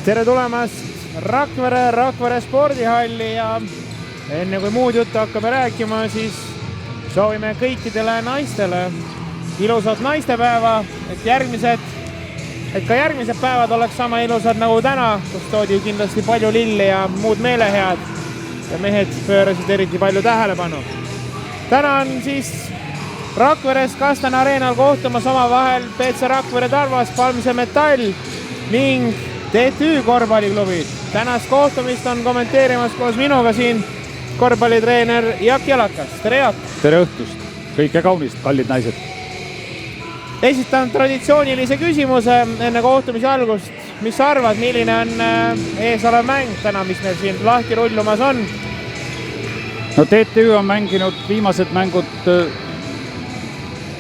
Tere tulemast Rakvere spordihalli ja enne kui muud juttu hakkame rääkima, siis soovime kõikidele naistele ilusat naistepäeva, et ka järgmised päevad oleks sama ilusad nagu täna, kus toodi kindlasti palju lilli ja muud meelehead ja mehed pöörasid eriti palju tähelepanu. Täna on siis Rakveres Kasten Areenal kohtumas omavahel PC Rakvere Tarvas, Palmse Metall ning TTÜ korvpalliklubid. Tänast kohtumist on kommenteerimas koos minuga siin korvpallitreener Jaak Jalakas. Tere Jaak! Tere õhtust! Kõike kaunist, kallid naised! Esitan traditsioonilise küsimuse enne kohtumise algust. Mis sa arvad, milline on eesolev mäng täna, mis meil siin lahti rullumas on? No TTÜ on mänginud viimased mängud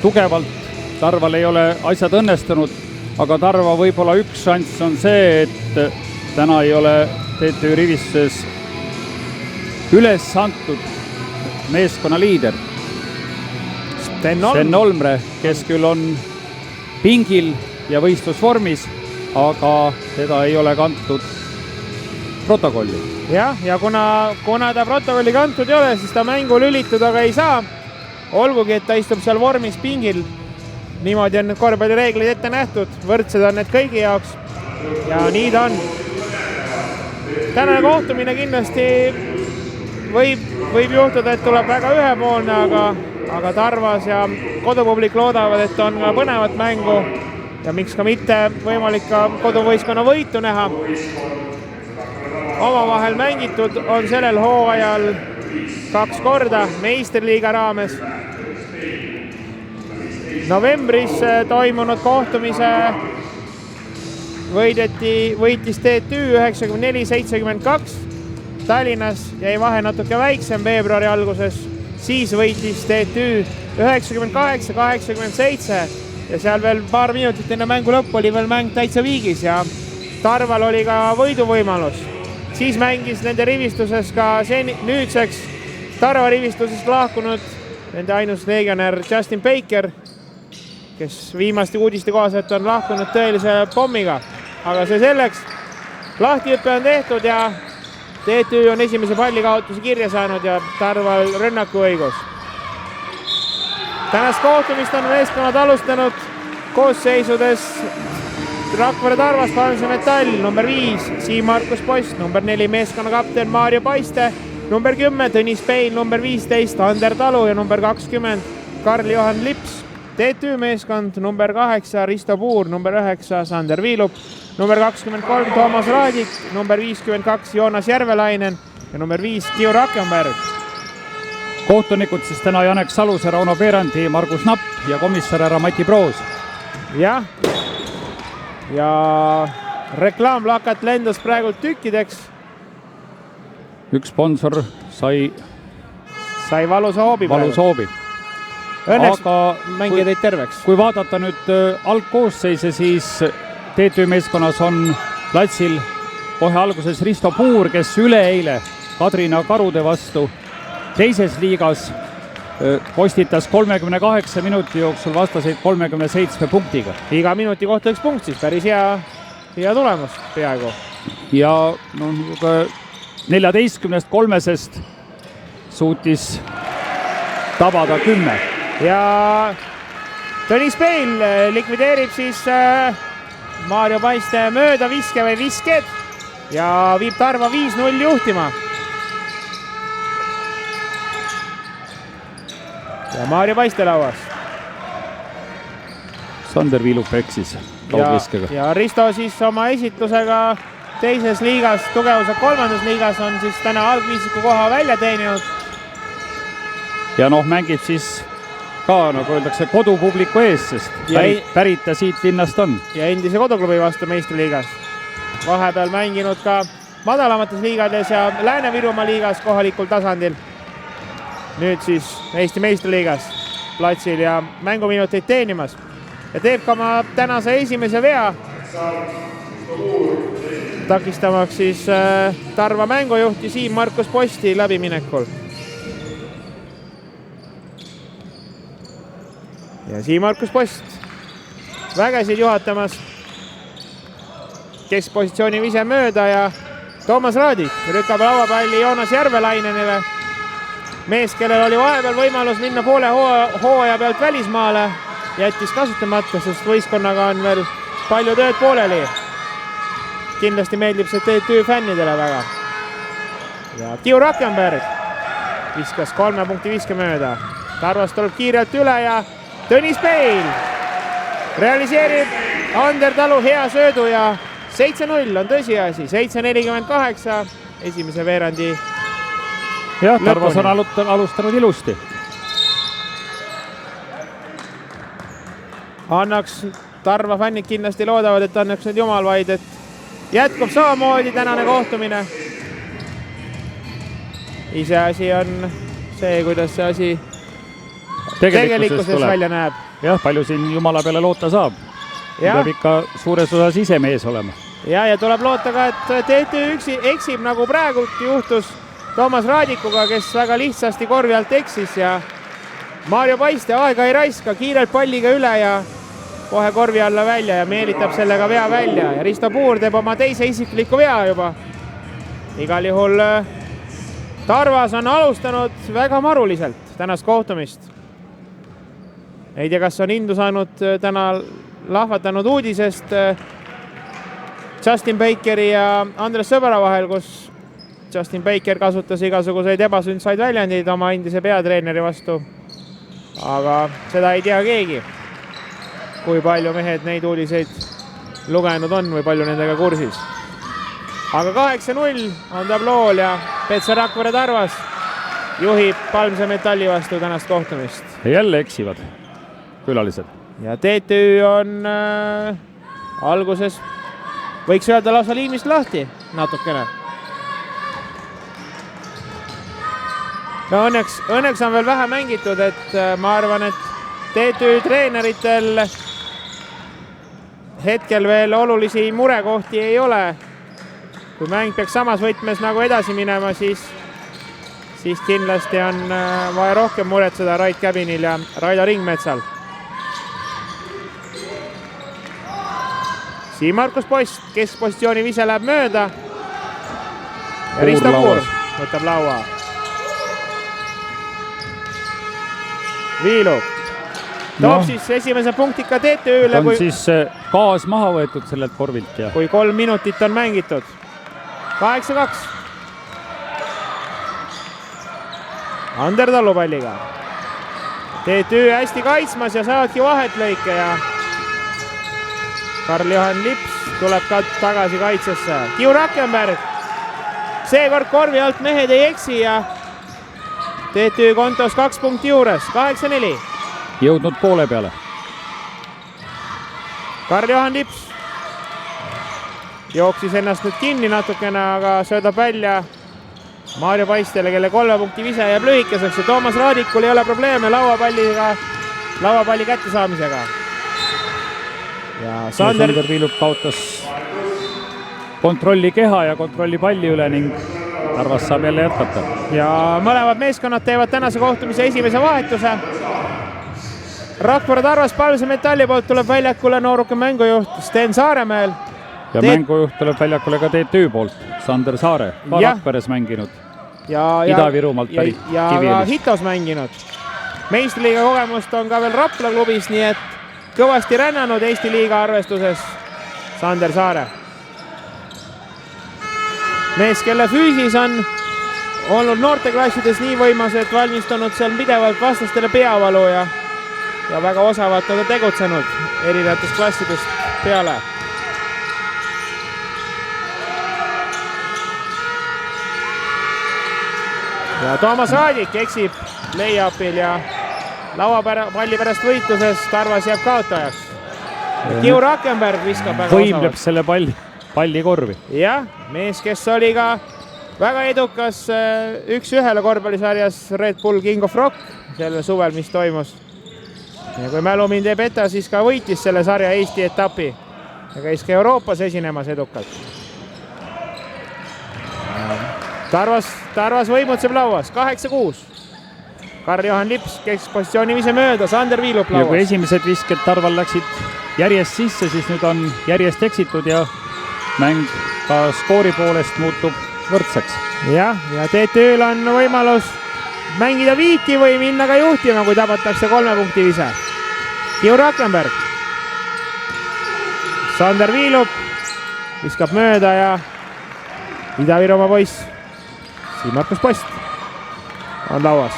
tugevalt. Tarval ei ole asjad õnnestunud, aga Tarva võib-olla üks šanss on see, et täna ei ole TTÜ rivistuses üles antud meeskonna liider Sten Olmre, kes küll on pingil ja võistlusvormis, aga teda ei ole kantud protokolli. Ja kuna ta protokolli kantud ei ole, siis ta mängu lülituda ka ei saa. Olgugi, et ta istub seal vormis pingil. Niimoodi on need korvpallireeglid ette nähtud. Võrdsed on need kõigi jaoks. Ja nii ta on. Tänane kohtumine kindlasti võib juhtuda, et tuleb väga ühepoolne, aga Tarvas ja kodupublik loodavad, et on ka põnevat mängu ja miks ka mitte võimalik ka koduvõistkonna võitu näha. Omavahel mängitud on sellel hooajal 2 korda meistriliiga raames. Novembris toimunud kohtumise võitis TTÜ 94-72. Tallinnas jäi vahe natuke väiksem veebruari alguses. Siis võitis TTÜ 98-87 ja seal veel paar minutit enne mängu lõppu oli veel mäng täitsa viigis ja Tarval oli ka võiduvõimalus. Siis mängis nende rivistuses ka nüüdseks Tarva rivistusest lahkunud nende ainus legionär Justin Baker, kes viimaste uudiste kohaselt on lahkunud tõelise pommiga. Aga see selleks, lahtihüppe on tehtud ja TTÜ on esimese pallikaotuse kirja saanud ja Tarval rünnaku õigus. Tänast kohtumist on meeskonnad alustanud koosseisudes Rakvere Tarvas, Palmse Metall, number 5 Siim-Markus Post, number 4 meeskonna kapten Maarjo Paiste, number 10 Tõnis Pein, number 15 Ander Talu ja number 20 Karl-Johan Lips. TTÜ meeskond number 8 Risto Puur, number 9 Sander Viilup, number 23 Toomas Raadik, number 52 Joonas Järvelainen ja number 5 Kiu Rakenberg. Kohtunikud siis täna Janek Saluse, Rauno Peerandi, Margus Napp ja komissar härra Mati Proos. Ja reklaamplakat lendas praegult tükkideks. Üks sponsor sai valusa hoobi. Õnneks mängija teid terveks. Kui vaadata nüüd algkoosseise, siis TTÜ meeskonnas on platsil kohe alguses Risto Puur, kes üleeile Kadrina Karude vastu teises liigas postitas 38 minuti jooksul vastaseid 37 punktiga. Iga minuti kohta 1 punkt, siis päris hea tulemus peaaegu. Ja 14-3 suutis tabada 10. Ja Tõnis Peil likvideerib siis Maarjo Paiste mööda viske või visked ja viib Tarva 5-0 juhtima. Ja Maarjo Paiste lauas. Sander Viilup eksis kaugviskega. Ja Risto siis oma esitlusega teises liigas, tugevuse 3. liigas on siis täna algviisiku koha välja teeninud. Ja mängib siis ka, nagu öeldakse, kodupubliku ees, sest pärit ta siit linnast on. Ja endise koduklubi vastu meistriliigas. Vahepeal mänginud ka madalamates liigades ja Lääne-Virumaa liigas kohalikul tasandil. Nüüd siis Eesti meistriliigas platsil ja mänguminuteid teenimas. Ja teeb ka oma tänase esimese vea. Takistamaks siis Tarva mängujuhti Siim-Markus Posti läbiminekul. Ja Siim-Markus Post vägesid juhatamas. keskpositsiooni vise mööda ja Toomas Raadik lükkab lauapalli Joonas Järvelainenile. Mees, kellel oli vahepeal võimalus minna poole hooaja pealt välismaale, jättis kasutamata, sest võistkonnaga on veel palju tööd pooleli. Kindlasti meeldib see TTÜ fännidele väga. Ja Kiu Rakenberg viskas 3 punkti viske mööda. Tarvas tuleb kiirelt üle ja Tõnis Peil realiseerib Ander Talu hea söödu ja 7-0 on tõsiasi, 7-48 esimese veerandi. Jah, Tarvas on alustanud ilusti. Annaks, Tarva fännid kindlasti loodavad, et annaks nüüd jumal vaid, et jätkub samamoodi tänane kohtumine. Iseasi on see, kuidas see asi tegelikkuses välja näeb. Jah, palju siin jumala peale loota saab. Peab ikka suures osas ise mees olema. Ja tuleb loota ka, et TTÜ eksib nagu praegult juhtus Toomas Raadikuga, kes väga lihtsasti korvi alt eksis ja Maarjo Paiste aega ei raiska, kiirelt palliga üle ja kohe korvi alla välja ja meelitab sellega vea välja ja Risto Puur teeb oma teise isikliku vea juba. Igal juhul Tarvas on alustanud väga maruliselt tänast kohtumist. Ei tea, kas on indu saanud täna lahvatanud uudisest Justin Bakeri ja Andres Sõbra vahel, kus Justin Baker kasutas igasuguseid ebasündsaid väljendeid oma endise peatreeneri vastu. Aga seda ei tea keegi, kui palju mehed neid uudiseid lugenud on või palju nendega kursis. Aga 8-0 on tablool ja Petsa Rakvere Tarvas juhib Palmse Metalli vastu tänast kohtumist. Jälle eksivad külalised. Ja TTÜ on alguses, võiks öelda lausa liimist lahti natukene. No õnneks on veel vähe mängitud, et ma arvan, et TTÜ treeneritel hetkel veel olulisi murekohti ei ole. Kui mäng peaks samas võtmes nagu edasi minema, siis kindlasti on vaja rohkem muretseda Rait Käbinil ja Raido Ringmetsal. Siin Markus Post, keskpositsiooni vise läheb mööda. Ja Risto Puur võtab laua. Viilu toob siis esimese punktika TTÜ-le. On siis gaas maha võetud sellelt korvilt. Ja. Kui 3 minutit on mängitud. 8-2. Ander Talu palliga. TTÜ hästi kaitsmas ja saadki vahetlõike ja Karl-Johan Lips tuleb ka tagasi kaitsesse. Kiu Rakenberg. Seekord korvi alt mehed ei eksi ja TTÜ kontos 2 punkti juures. 8-4. Jõudnud poole peale. Karl-Johan Lips jooksis ennast nüüd kinni natukene, aga söödab välja Maarjo Paistele, kelle 3 punkti vise jääb lühikeseks ja Toomas Raadikul ei ole probleeme lauapalli kätte saamisega. Ja Sander Viilup kaotas kontrolli keha ja kontrolli palli üle ning Tarvas saab jälle jätkata. Ja mõlemad meeskonnad teevad tänase kohtumise esimese vahetuse. Rakvere Tarvas Palmse Metalli poolt tuleb väljakule nooruke mängujuht Sten Saaremäel. Ja mängujuht tuleb väljakule ka TTÜ poolt, Sander Saare, ka Rakveres mänginud. Ida-Virumaalt pärit ja ka Hitos mänginud. Meistriliiga kogemust on ka veel Rapla klubis, nii et kõvasti rännanud Eesti liiga arvestuses Sander Saare. Mees, kelle füüsis on olnud noorteklassides nii võimas, et valmistunud seal pidevalt vastastele peavalu ja väga osavalt on tegutsenud erinevatest klassidest peale. Ja Toomas Raadik eksib lay-upil ja lauapalli pärast võitluses Tarvas jääb kaotajaks. Kiu Rakenberg viskab väga võimleb selle palli korvi. Jah, mees, kes oli ka väga edukas 1-1 korvpallisarjas Red Bull King of Rock sellel suvel, mis toimus. Ja kui mälu mind ei peta, siis ka võitis selle sarja Eesti etapi ja käis ka Euroopas esinemas edukalt. Tarvas võimutseb lauas, 8-6. Karl-Johan Lips keskpositsiooni vise mööda, Sander Viilup lauas. Ja kui esimesed visked Tarval läksid järjest sisse, siis nüüd on järjest eksitud ja mäng ka skoori poolest muutub võrdseks. Ja TTÜ-l on võimalus mängida viiki või minna ka juhtima, kui tabatakse 3 punkti vise. Kiur Rakkenberg. Sander Viilup viskab mööda ja Ida-Virumaa poiss Siim-Markus Post on lauas.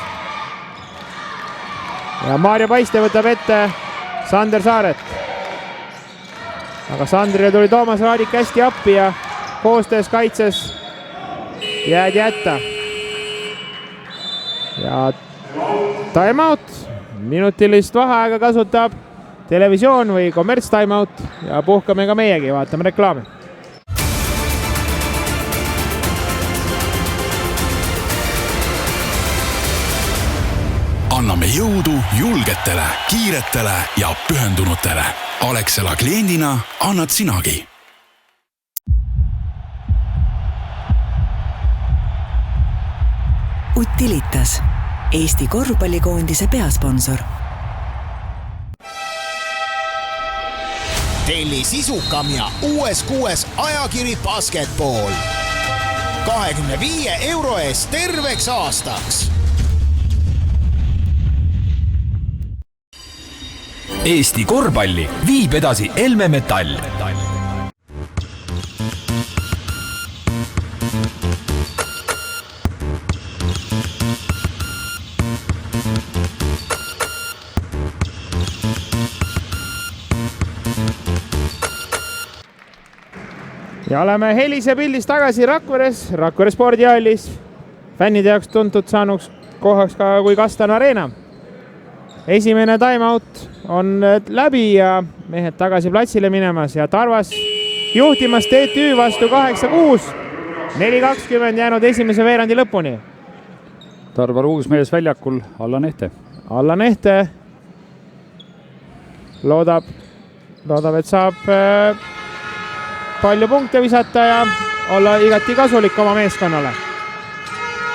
Ja Maarja Paiste võtab ette Sander Saaret. Aga Sandrile tuli Toomas Raadik hästi appi ja koostöös kaitses jäädi jätta. Ja time out, minutilist vaheaega kasutab televisioon või kommerts time out ja puhkame ka meiegi, vaatame reklaame. Anname jõudu julgetele, kiiretele ja pühendunutele. Alexela kliendina annad sinagi. Utilitas, Eesti korvpallikoondise peasponsor. Telli sisukam ja uues ajakiri Basketball. 25 € eest terveks aastaks. Eesti korvpalli viib edasi Elme Metall. Ja oleme helise pildis tagasi Rakvere spordihallis. Fännide jaoks tuntud saanuks kohaks ka kui Kastan Arena. Esimene timeout on läbi ja mehed tagasi platsile minemas ja Tarvas juhtimas TTÜ vastu 8-6. 4-20 jäänud esimese veerandi lõpuni. Tarvar uusmees väljakul Allan Ehte. Allan Ehte loodab, et saab palju punkte visata ja olla igati kasulik oma meeskonnale.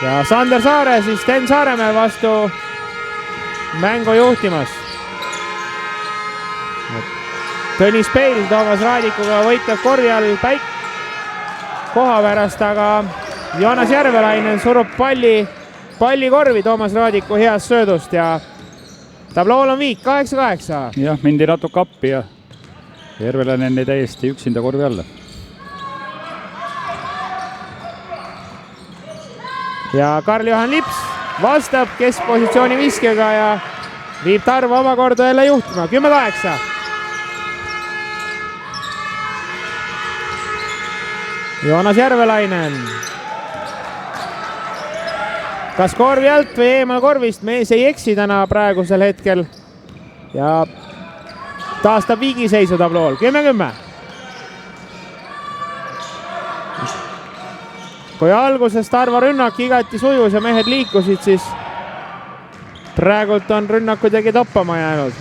Ja Sander Saare siis Sten Saaremäe vastu mängu juhtimas. Tõnis Peil Toomas Raadikuga võitleb korvi all koha pärast, aga Joonas Järvelainen surub palli korvi Toomas Raadiku heast söödust ja tablool on viik 8-8. Jah, mindi natuke appi ja Järvelainen täiesti üksinda korvi alla. Ja Karl-Johan Lips vastab keskpositsiooni viskega ja viib Tarva omakorda jälle juhtima. 10-8. Joonas Järvelainen. Kas korvi alt või eemal korvist? Mees ei eksi täna praegusel hetkel. Ja taastab viigiseisu tablool. 10-10. Kui alguses Tarva rünnak igati sujus ja mehed liikusid, siis praegult on rünnakud jägi toppama jäänud.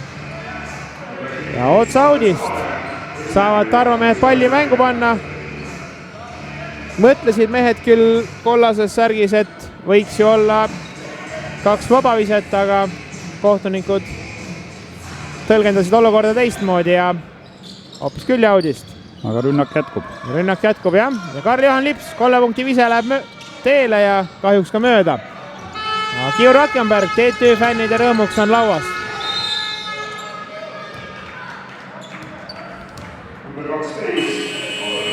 Ja otsa audist saavad Tarva mehed palli mängu panna. Mõtlesid mehed küll kollases särgis, et võiks ju olla 2 vabaviset, aga kohtunikud tõlgendasid olukorda teistmoodi ja hoopis küll audist. Aga rünnak jätkub. Rünnak jätkub, jah. Ja Karl-Johan Lips 3 punkti vise läheb teele ja kahjuks ka mööda. Kiur Rakkenberg TTÜ fännide rõõmuks on lauas.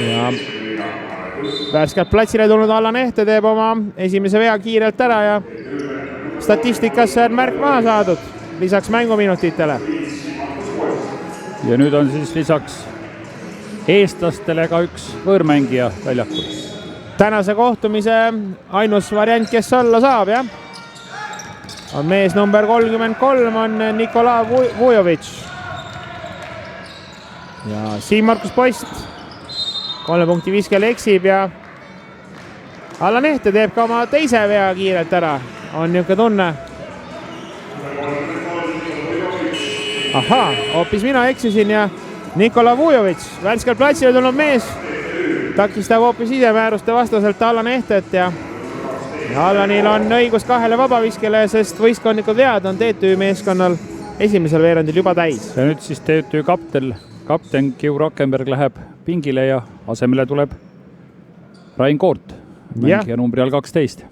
Ja värskelt platsile tulnud Allan Ehte teeb oma esimese vea kiirelt ära ja statistikasse on märk maha saadud lisaks mänguminutitele. Ja nüüd on siis lisaks eestlastele ka üks võõrmängija väljakul. Tänase kohtumise ainus variant, kes olla saab, jah. On mees number 33, on Nikola Vujovitš. Ja Siim-Markus Post 3 punkti viskel eksib ja Allan Ehte teeb ka oma teise vea kiirelt ära. On niisugune tunne. Ahaa, hoopis mina eksisin ja Nikola Vujovitš, värskelt platsile tulnud mees, takistab hoopis isemääruste vastaselt Allan Ehtet ja Allanil on õigus 2 vabaviskele, sest võistkondlikud vead on TTÜ meeskonnal esimesel veerandil juba täis. Ja nüüd siis TTÜ kapten Kiur Rakkenberg läheb pingile ja asemele tuleb Rain Koort, mängija numbri all 12.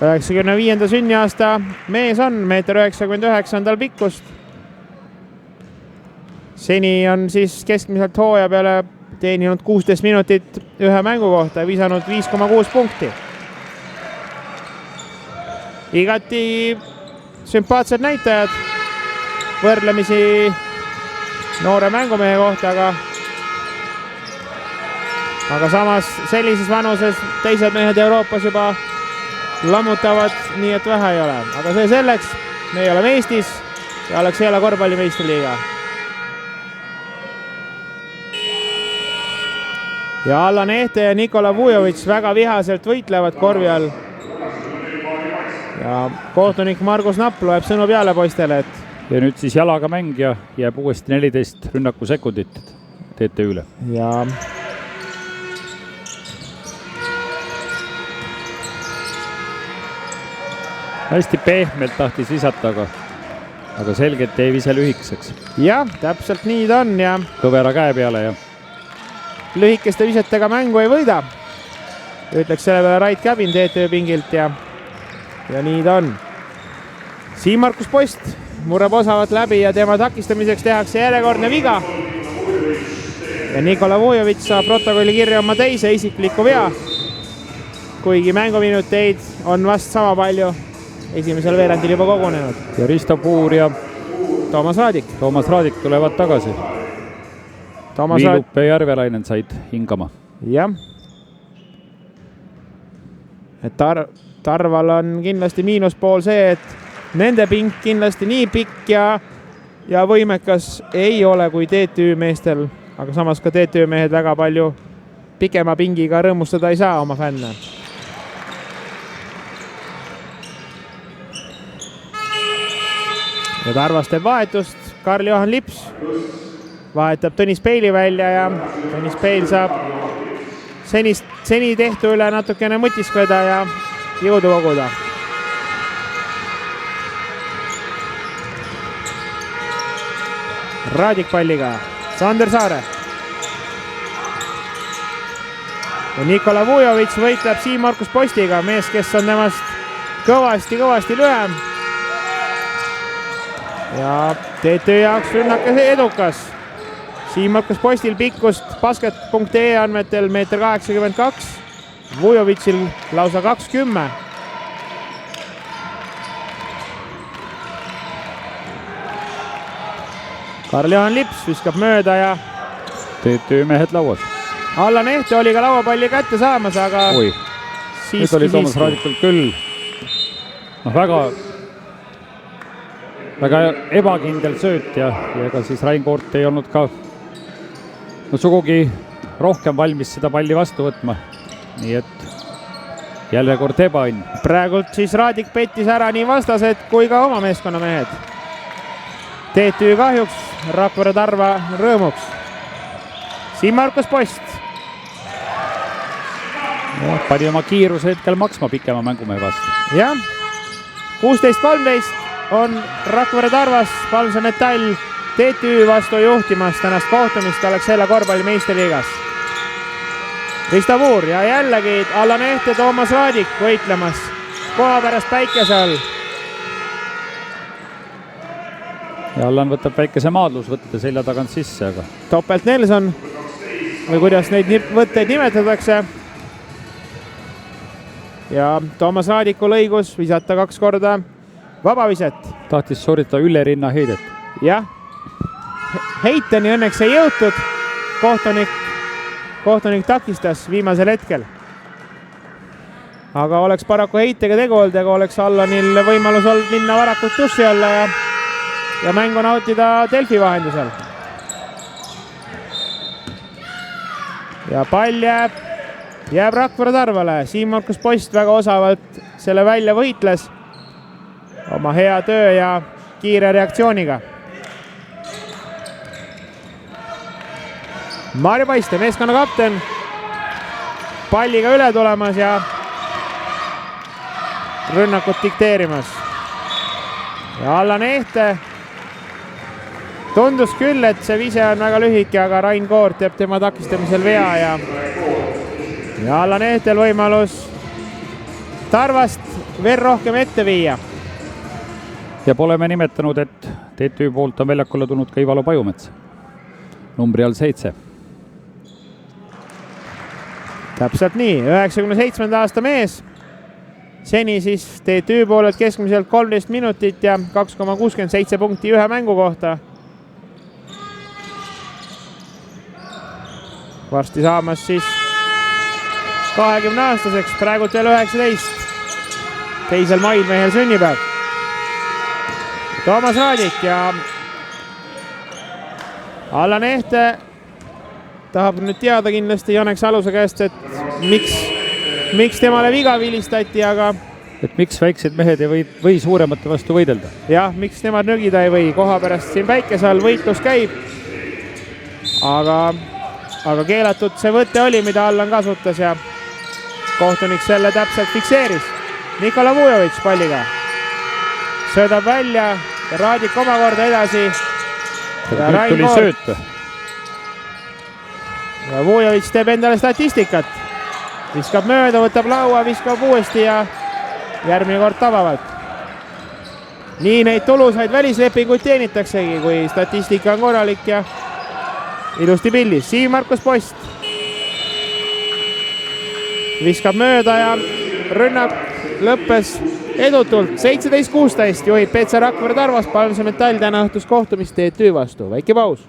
95. sünniaasta mees on, 1,99 m pikkust. Seni on siis keskmiselt hooaja peale teeninud 16 minutit ühe mängu kohta ja visanud 5,6 punkti. Igati sümpaatsed näitajad võrdlemisi noore mängumehe kohta, aga samas sellises vanuses teised mehed Euroopas juba lammutavad nii, et vähe ei ole. Aga see selleks, me oleme Eestis ja Alexela korvpallimeistriliiga. Ja Allan Ehte ja Nikola Vujovitš väga vihaselt võitlevad korvi all. Ja kohtunik Margus Napp loeb sõnu peale poistele, et ja nüüd siis jalaga mängija jääb uuesti 14 rünnaku sekundit TTÜ-le. Ja hästi pehmelt tahtis visata, aga selgelt ei vise lühikeseks. jah, täpselt nii ta on ja kõvera käe peale ja lühikeste visetega mängu ei võida. Ütleks selle peale Rait Käbin TTÜ pingilt ja nii ta on. Siim-Markus Post murrab osavalt läbi ja tema takistamiseks tehakse järjekordne viga. Ja Nikola Vujovitš saab protokolli kirja oma teise isikliku vea. Kuigi mänguminuteid on vast sama palju esimesel veerandil juba kogunenud. Ja Risto Puur ja Toomas Raadik tulevad tagasi. Viilup ja Järvelainen said hingama. Jah. Et Tarval on kindlasti miinuspool see, et nende pink kindlasti nii pikk ja võimekas ei ole kui TTÜ meestel, aga samas ka TTÜ mehed väga palju pikema pingiga rõõmustada ei saa oma fänne. Ja Tarvas teeb vahetust, Karl-Johan Lips vahetab Tõnis Peili välja ja Tõnis Peil saab seni tehtu üle natukene mõtiskveda ja jõudu koguda. Raadik palliga, Sander Saare. Ja Nikola Vujovitš võitleb Siim-Markus Postiga, mees, kes on temast kõvasti lühem. Ja TTÜ jaoks rünnak edukas. Siim-Markus Postil pikkust basket.ee andmetel 1,82 m, Vujovitšil lausa 20. Karl-Johan Lips viskab mööda ja TTÜ mehed lauas. Allan Ehte oli ka lauapalli kätte saamas, aga nüüd oli Toomas Raadikul küll väga ebakindel sööt ja ega siis Rain Koort ei olnud ka sugugi rohkem valmis seda palli vastu võtma. Nii et jälle kord ebaõnn. Praegult siis Raadik pettis ära nii vastased kui ka oma meeskonna mehed. TTÜ kahjuks, Rakvere Tarva rõõmuks. Siim-Markus Post. Pani oma kiiruse hetkel maksma pikema mängumehe vastu. Jah, 16-13 on Rakvere Tarvas Palmse Metall TTÜ vastu juhtimas tänast kohtumist Alexela korvpallimeistriliigas. Risto Puur ja jällegi Allan Ehte, Toomas Raadik võitlemas koha pärast päikese all. Ja Allan võtab väikese maadlusvõtte selja tagant sisse, aga Topelt Nelson või kuidas neid võtteid nimetatakse. Ja Toomas Raadikul õigus visata 2 korda vabaviset. Tahtis sooritada üle rinna heidet. Jah, heiteni õnneks ei jõutud. Kohtunik takistas viimasel hetkel. Aga oleks paraku heitega tegu olnud, aga oleks Allanil võimalus olnud minna varakult tussi alla ja mängu nautida Delfi vahendusel. Ja pall jääb Rakvere Tarvale. Siim-Markus Post väga osavalt selle välja võitles oma hea töö ja kiire reaktsiooniga. Marju Paiste, meeskonna kapten, palliga üle tulemas ja rünnakut dikteerimas. Ja Allan Ehte tundus küll, et see vise on väga lühike, aga Rain Koor teeb tema takistamisel vea ja Allan Ehtel võimalus Tarvast veel rohkem ette viia. Ja pole me nimetanud, et TTÜ poolt on väljakule tulnud ka Ivalo Pajumets. Numbri all 7. Täpselt nii, 97. aasta mees. Seni siis TTÜ poolelt keskmiselt 13 minutit ja 2,67 punkti ühe mängu kohta. Varsti saamas siis 20-aastaseks, praegult veel 19. 2. mail mehel sünnipäev. Toomas Raadik ja Allan Ehte tahab nüüd teada kindlasti Janek Saluse käest, et miks temale viga vilistati, aga et miks väiksed mehed ei või suuremate vastu võidelda? Jah, miks nemad nögida ei või, koha pärast siin päikese all võitlus käib. Aga keelatud see võte oli, mida Allan kasutas ja kohtunik selle täpselt fikseeris. Nikola Vujovitš palliga söödab välja ja Raadik omakorda edasi. Ja nüüd tuli sööt. Ja Vujovitš teeb endale statistikat. Viskab mööda, võtab laua, viskab uuesti ja järgmine kord tabavalt. Nii neid tulusaid välislepinguid teenitaksegi, kui statistika on korralik ja ilusti pildis. Siim-Markus Post viskab mööda ja rünnak lõppes edutult. 17-16 juhib Petsa Rakvere Tarvas. Palmse Metall täna õhtus kohtumist TTÜ vastu. Väike paus.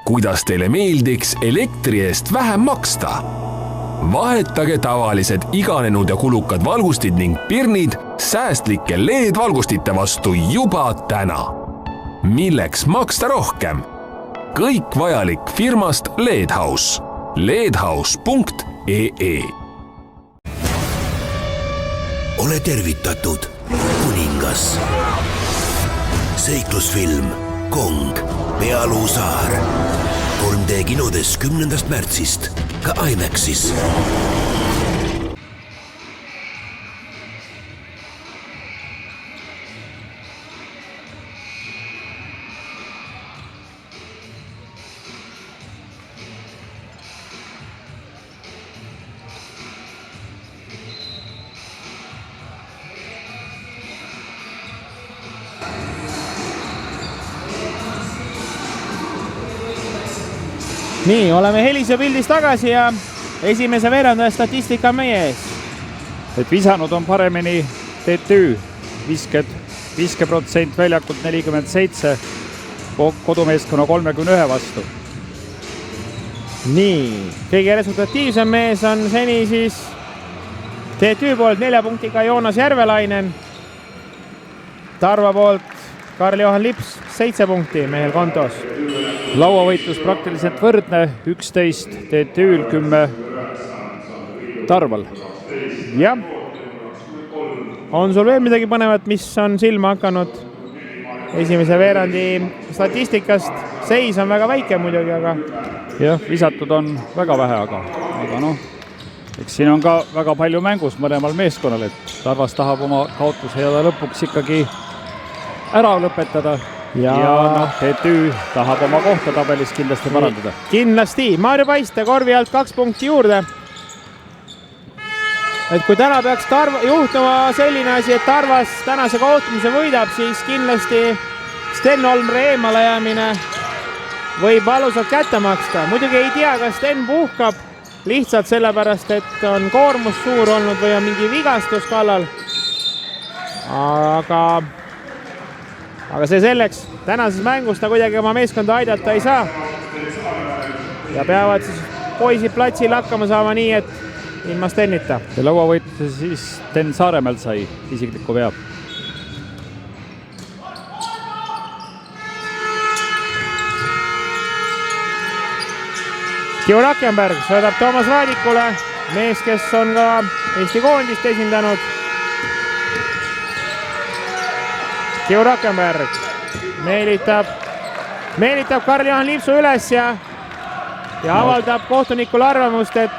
Kuidas teile meeldiks elektri eest vähem maksta? Vahetage tavalised iganenud ja kulukad valgustid ning pirnid säästlike LED-valgustite vastu juba täna. Milleks maksta rohkem? Kõik vajalik firmast LED-House. ledhouse.ee. Ole tervitatud, kuningas. Seiklusfilm Kong, Pealuu saar. 3D kinodes 10. märtsist, ka IMAXis. Nii, oleme helis ja pildis tagasi ja esimese veerandaja statistika on meie ees. Et visanud on paremini TTÜ, 50% väljakult 47, kodumeeskonna 31 vastu. Nii, kõige resultatiivsem mees on seni siis TTÜ poolt 4 punktiga Joonas Järvelainen. Tarva poolt Karl-Johan Lips 7 punkti mehel kontos. Lauavõitlus praktiliselt võrdne, 11 TTÜ-l, 10 Tarval. Jah. On sul veel midagi põnevat, mis on silma hakanud esimese veerandi statistikast? Seis on väga väike muidugi, aga jah, visatud on väga vähe, aga noh, eks siin on ka väga palju mängus mõlemal meeskonnal, et Tarvas tahab oma kaotuse ja lõpuks ikkagi ära lõpetada ja noh, TTÜ tahab oma kohta tabelis kindlasti parandada. Kindlasti, Maarja Paiste korvi alt 2 punkti juurde. Et kui täna peaks juhtuma selline asi, et Tarvas tänase kohtumise võidab, siis kindlasti Sten Olmre eemale jäämine võib valusalt kätte maksta. Muidugi ei tea, kas Sten puhkab lihtsalt sellepärast, et on koormus suur olnud või on mingi vigastus kallal. Aga see selleks, tänases mängus ta kuidagi oma meeskonda aidata ei saa. Ja peavad siis poisid platsil hakkama saama nii, et ilma Stenita. Ja lauavõitluse siis Sten Saaremäel sai isiklikku veab. Kiu Rakenberg söödab Toomas Raadikule, mees, kes on ka Eesti koondist esindanud. Kiu Rakenberg meelitab Karl-Johan Lipsu üles ja avaldab kohtunikule arvamust, et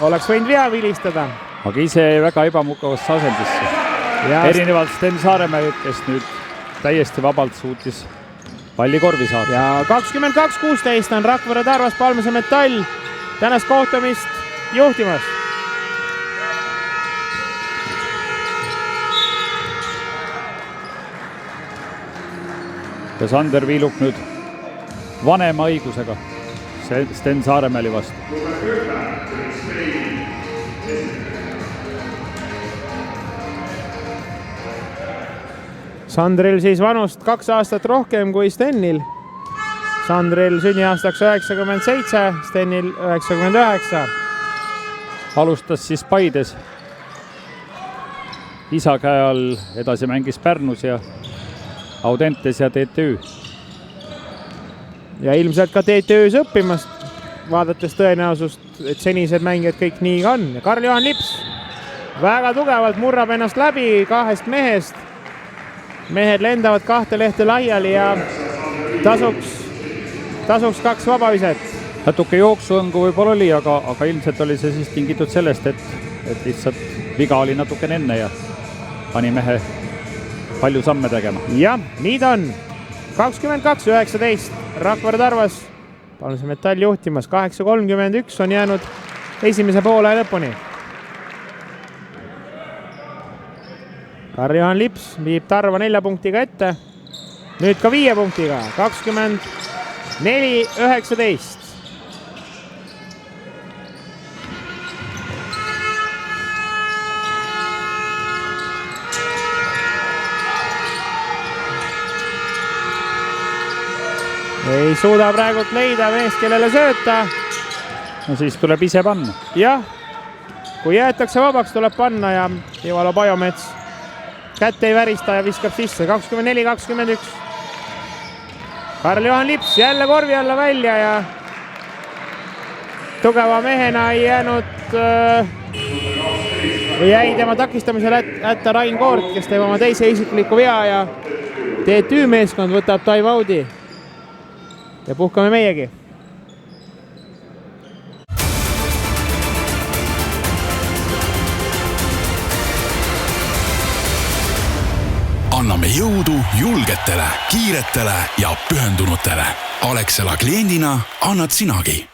oleks võinud vea vilistada. aga ise väga ebamugavasse asendisse. Erinevalt Sten Saaremäe, kes nüüd täiesti vabalt suutis palli korvi saada. Ja 22-16 on Rakvere Tarvas Palmase Metall tänast kohtumist juhtimas. Ja Sander Viiluk nüüd vanema õigusega Sten Saaremäeli vastu. Sandril siis vanust 2 aastat rohkem kui Stenil. Sandril sünniaastaks 97, Stenil 99. Alustas siis Paides. Isa käe all edasi mängis Pärnus ja Audentes ja TTÜ. Ja ilmselt ka TTÜs õppimast, vaadates tõenäosust, et senised mängijad kõik nii ka on. Ja Karl-Johan Lips väga tugevalt murrab ennast läbi 2 mehest. Mehed lendavad 2 lehte laiali ja tasuks 2 vabaviset. Natuke jooksuõngu võib-olla oli, aga ilmselt oli see siis tingitud sellest, et lihtsalt viga oli natukene enne ja pani mehe palju samme tegema. Ja, nii ta on. 22-19 Rakvere Tarvas. Palmase Metall juhtimas. 8-31 on jäänud esimese poole lõpuni. Karl-Johan Lips viib Tarva 4 punktiga ette. Nüüd ka 5 punktiga. 24-19. Ei suuda praegult leida meest, kellele sööta. No siis tuleb ise panna. Jah, kui jäetakse vabaks, tuleb panna ja Ivalo Pajomets kätte ei värista ja viskab sisse. 24-21. Karl-Johan Lips jälle korvi alla välja ja tugeva mehena ei jäänud või jäi tema takistamisel ätta Rain Koort, kes teeb oma teise isikliku vea ja TTÜ meeskond võtab time-out'i. Ja puhkame meiegi. Anname jõudu julgetele, kiiretele ja pühendunutele. Alexela kliendina annad sinagi.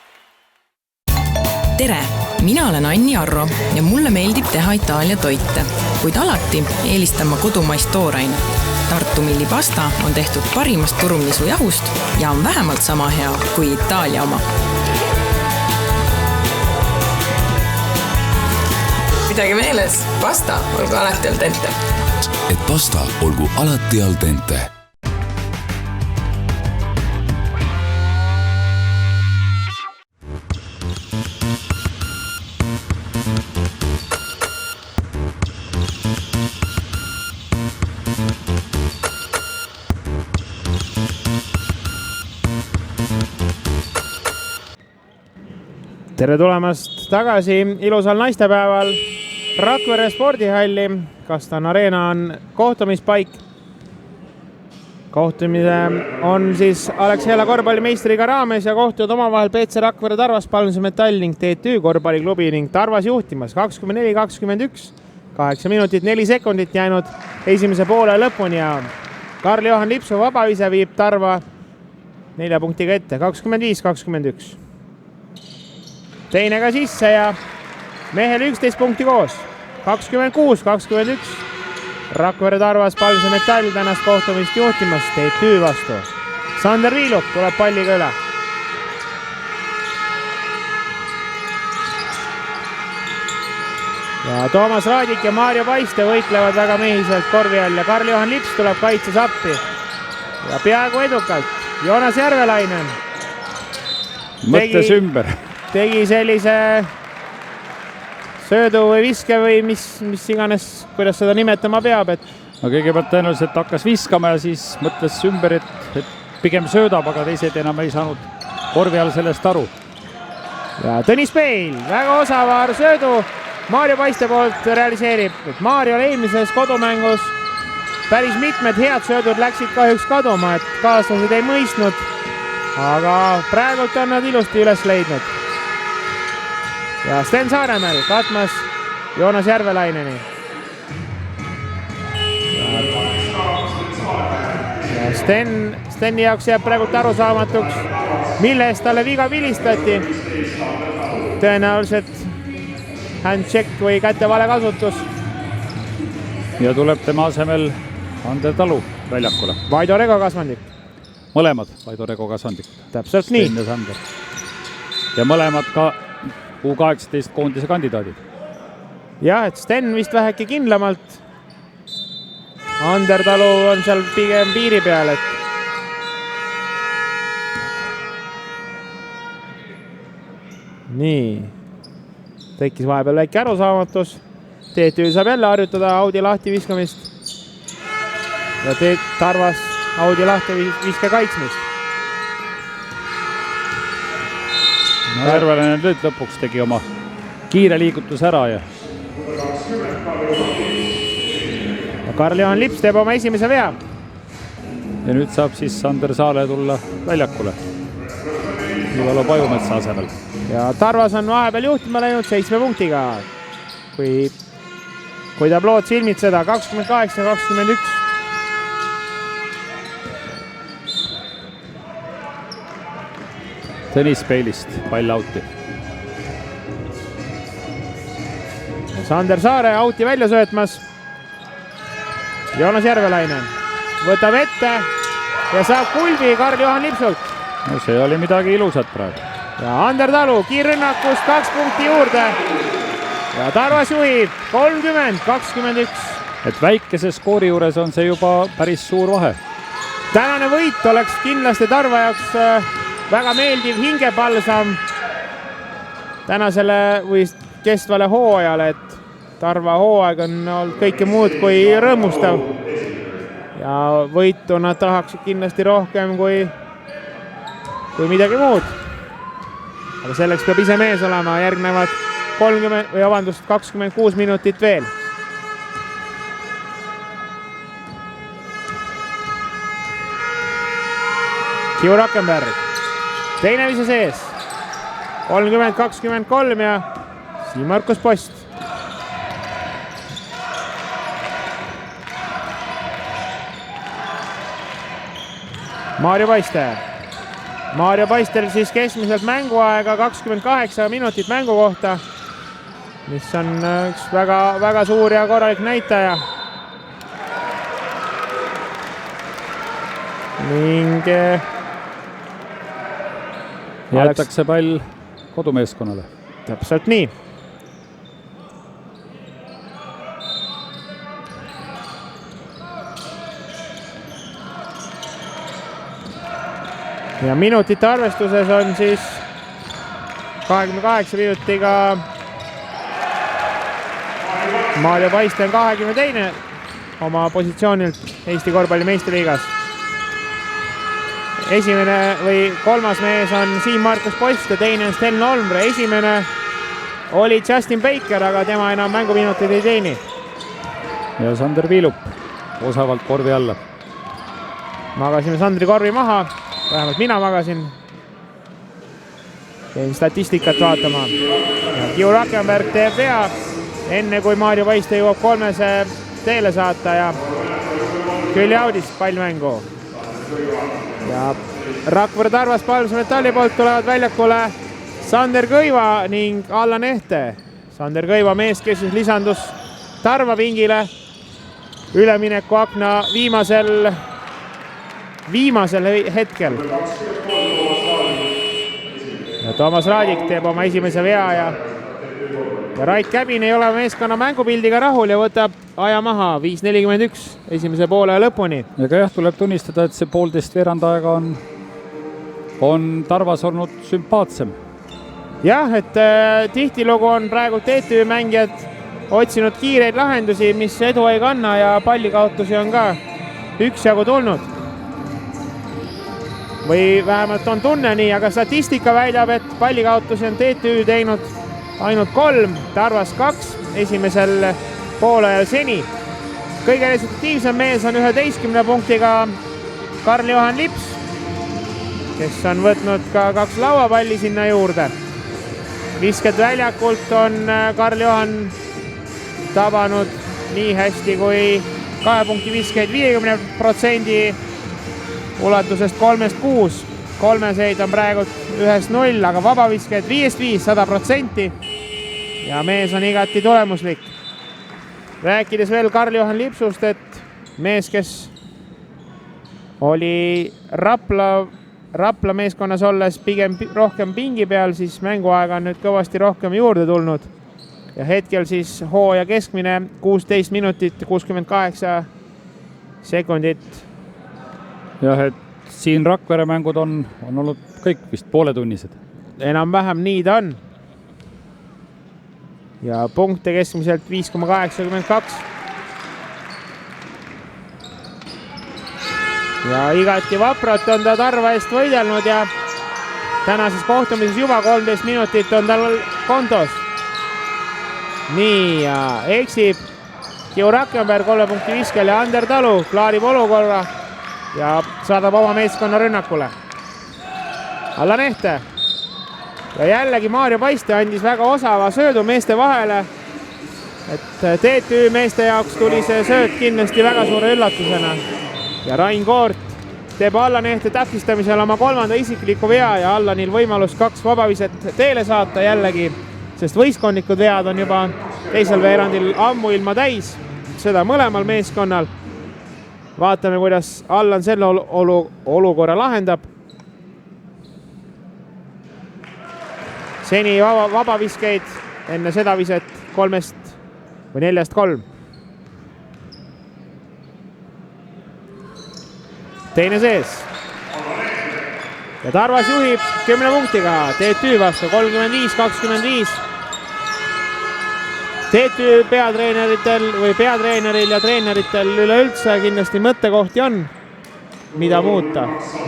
Tere, mina olen Anni Arro ja mulle meeldib teha Itaalia toite, kuid alati eelistan ma kodumaist tooraine. Tartu Milli pasta on tehtud parimast turumnisujahust ja on vähemalt sama hea kui Itaalia oma. Pidage meeles, pasta olgu alati al dente. Et pasta olgu alati al dente. Tere tulemast tagasi ilusal naistepäeval Rakvere spordihalli. Kastan Arena on kohtumispaik. Kohtumise on siis Alexela korvpallimeistriga raames ja kohtuvad omavahel PC Rakvere Tarvas Palmase Metall ning TTÜ korvpalliklubi ning Tarvas juhtimas 24-21. 8 minutit 4 sekundit jäänud esimese poole lõpuni ja Karl-Johan Lipsu vabavise viib Tarva 4 punktiga ette. 25-21. Teine ka sisse ja mehel 11 punkti koos. 26-21. Rakvere Tarvas Palmase Metall tänast kohtumist juhtimas TTÜ vastu. Sander Viiluk tuleb palliga üle. Ja Toomas Raadik ja Maarjo Paiste võitlevad väga mehiselt korvi all ja Karl-Johan Lips tuleb kaitses appi. Ja peaaegu edukalt. Joonas Järvelainen mõttes ümber. Tegi sellise söödu või viske või mis iganes, kuidas seda nimetama peab. No kõigepealt tõenäoliselt hakkas viskama ja siis mõtles ümber, et pigem söödab, aga teised enam ei saanud korvi all sellest aru. Ja Tõnis Peil, väga osava söödu Maarjo Paiste poolt realiseerib. Maarjol eelmises kodumängus päris mitmed head söödud läksid kahjuks kaduma, et kaaslased ei mõistnud, aga praegult on nad ilusti üles leidnud. Ja Sten Saaremäel katmas Joonas Järvelaineni. Ja Steni jaoks jääb praegult arusaamatuks, mille eest talle viga vilistati. Tõenäoliselt handcheck või käte vale kasutus. Ja tuleb tema asemel Ander Talu väljakule. Vaido Rego kasvandik. Mõlemad Vaido Rego kasvandik. Täpselt nii. Sten ja Sander. Ja mõlemad ka U18 koondise kandidaadid. Jah, et Sten vist väheke kindlamalt. Ander Talu on seal pigem piiri peal, et nii. Tekkis vahepeal väike arusaamatus. TTÜ saab jälle harjutada Audi lahti viskamist. Ja Tarvas Audi lahti viske kaitsmist. No Järvelainen nüüd lõpuks tegi oma kiire liigutus ära ja Karl-Johan Lips teeb oma esimese vea. Ja nüüd saab siis Sander Saale tulla väljakule. Ivalo Pajumetsa asemel. Ja Tarvas on vahepeal juhtima läinud 7 punktiga. Kui tablood silmid seda 28-21. Tõnis Peilist pall auti. Sander Saare auti välja söötmas. Joonas Järvelainen võtab ette ja saab kulbi Karl-Johan Lipsult. No see oli midagi ilusat praegu. Ja Ander Talu kiirrünnakust 2 punkti juurde. Ja Tarvas juhib 30-21. Et väikese skoori juures on see juba päris suur vahe. Tänane võit oleks kindlasti Tarva jaoks väga meeldiv hingepalsam tänasele või kestvale hooajale, et Tarva hooaeg on olnud kõike muud kui rõõmustav. Ja võitu nad tahaksid kindlasti rohkem kui midagi muud. Aga selleks peab ise mees olema, järgnevad 26 minutit veel. Kiu Rakenberg, teine vise sees, 30-23 ja Siim-Markus Post. Maarjo Paiste. Maarjo Paistel siis keskmiselt mänguaega 28 minutit mängu kohta, mis on üks väga suur ja korralik näitaja. Ning jäetakse pall kodumeeskonnale. Täpselt nii. Ja minutite arvestuses on siis 28 minutiga Maarjo Paiste on 22 oma positsioonilt Eesti korvpalli meistriliigas. Esimene või kolmas mees on Siim-Markus Post ja teine on Sten Olmre. Esimene oli Justin Baker, aga tema enam mänguminuteid ei teeni. Ja Sander Viilup osavalt korvi alla. Magasime Sandri korvi maha. Vähemalt mina magasin. Jäin statistikat vaatama. Kiu Rakenberg teeb vea, enne kui Maarjo Paiste jõuab 3 teele saata ja Külli Audist pallmängu. Ja Rakvere Tarvas Palmse Metalli poolt tulevad väljakule Sander Kõiva ning Allan Ehte. Sander Kõiva mees, kes siis lisandus Tarva pingile ülemineku akna viimasel hetkel. Ja Toomas Raadik teeb oma esimese vea ja Rait Käbin ei ole meeskonna mängupildiga rahul ja võtab aja maha 5:41 esimese poole lõpuni. Ja ka jah, tuleb tunnistada, et see 1,5 veerand aega on Tarvas olnud sümpaatsem. Jah, et tihtilugu on praegu TTÜ mängijad otsinud kiireid lahendusi, mis edu ei kanna ja pallikaotusi on ka üksjagu tulnud. Või vähemalt on tunne nii, aga statistika väidab, et pallikaotusi on TTÜ teinud ainult 3, Tarvas 2 esimesel poolajal seni. Kõige resultatiivsem mees on 11 punktiga Karl-Johan Lips, kes on võtnud ka 2 lauapalli sinna juurde. Visked väljakult on Karl-Johan tabanud nii hästi kui 2 punkti viskeid 50% ulatusest 3-6. Kolmeseid on praegu 1-0, aga vabavisked 5-5, 100%. Ja mees on igati tulemuslik. Rääkides veel Karl-Johan Lipsust, et mees, kes oli Rapla meeskonnas olles pigem rohkem pingi peal, siis mänguaega on nüüd kõvasti rohkem juurde tulnud. Ja hetkel siis hooaja keskmine 16 minutit 68 sekundit. Jah, et siin Rakvere mängud on olnud kõik vist pooletunnised. Enam-vähem nii ta on. Ja punkte keskmiselt 5,82. Ja igati vaprat on ta Tarva eest võidelnud ja tänases kohtumises juba 13 minutit on tal kontos. Nii, ja eksib Kiu Rakkenberg 3 punkti viskel ja Ander Talu klaarib olukorra ja saadab oma meeskonna rünnakule. Allan Ehte. Ja jällegi Maarjo Paiste andis väga osava söödu meeste vahele. Et TTÜ meeste jaoks tuli see sööt kindlasti väga suure üllatusena. Ja Rain Koort teeb Allan Ehte takistamisel oma 3. isikliku vea ja Allanil võimalus 2 vabaviset teele saata jällegi, sest võistkondlikud vead on juba teisel veerandil ammu ilma täis. Seda mõlemal meeskonnal. Vaatame, kuidas Allan selle olukorra lahendab. Seni vabaviskeid enne seda viset 3 või 4-3. Teine sees. Ja Tarvas juhib 10 punktiga TTÜ vastu 35-25. TTÜ peatreeneril ja treeneritel üleüldse kindlasti mõttekohti on, mida muuta.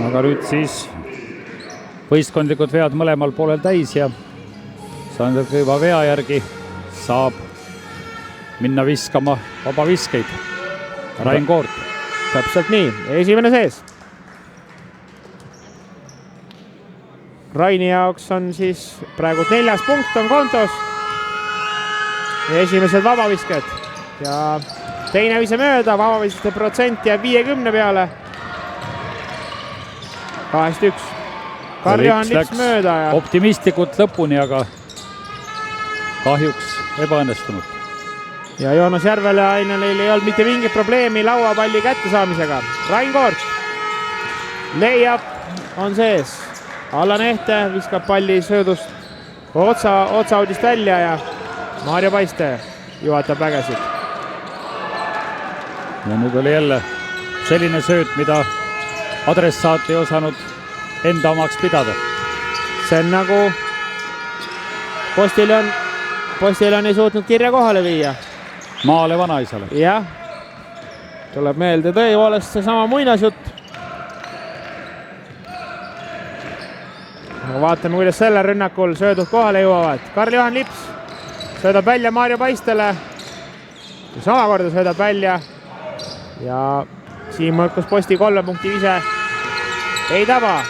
Aga nüüd siis võistkondlikud vead mõlemal poolel täis ja Sander Kõiva vea järgi saab minna viskama vabaviskeid. Rain Koort. Täpselt nii, esimene sees. Raini jaoks on siis praegu 4. punkt on kontos. Ja esimesed vabavisked. Ja teine vise mööda, vabaviskete protsent jääb 50 peale. 8-1. Karl-Johan Lips mööda. Ja optimistlikult lõpuni, aga kahjuks ebaõnnestunud. Ja Joonas Järvela-Ainelil ei olnud mitte mingit probleemi lauapalli kättesaamisega. Rain Koort. Layup on sees. Allan Ehte viskab palli söödust otsaudist välja ja Maarjo Paiste juhatab vägesid. Ja nüüd oli jälle selline sööt, mida adressaat ei osanud enda omaks pidada. See on nagu Postiljon ei suutnud kirja kohale viia. Maale vanaisale. Jah, tuleb meelde tõepoolest see sama muinasjutt. Aga vaatame, kuidas selle rünnakul söödud kohale jõuavad. Karl-Johan Lips söödab välja Maarjo Paistele, kes omakorda söödab välja ja Siim Mõrkus Posti 3 punkti vise ei taba.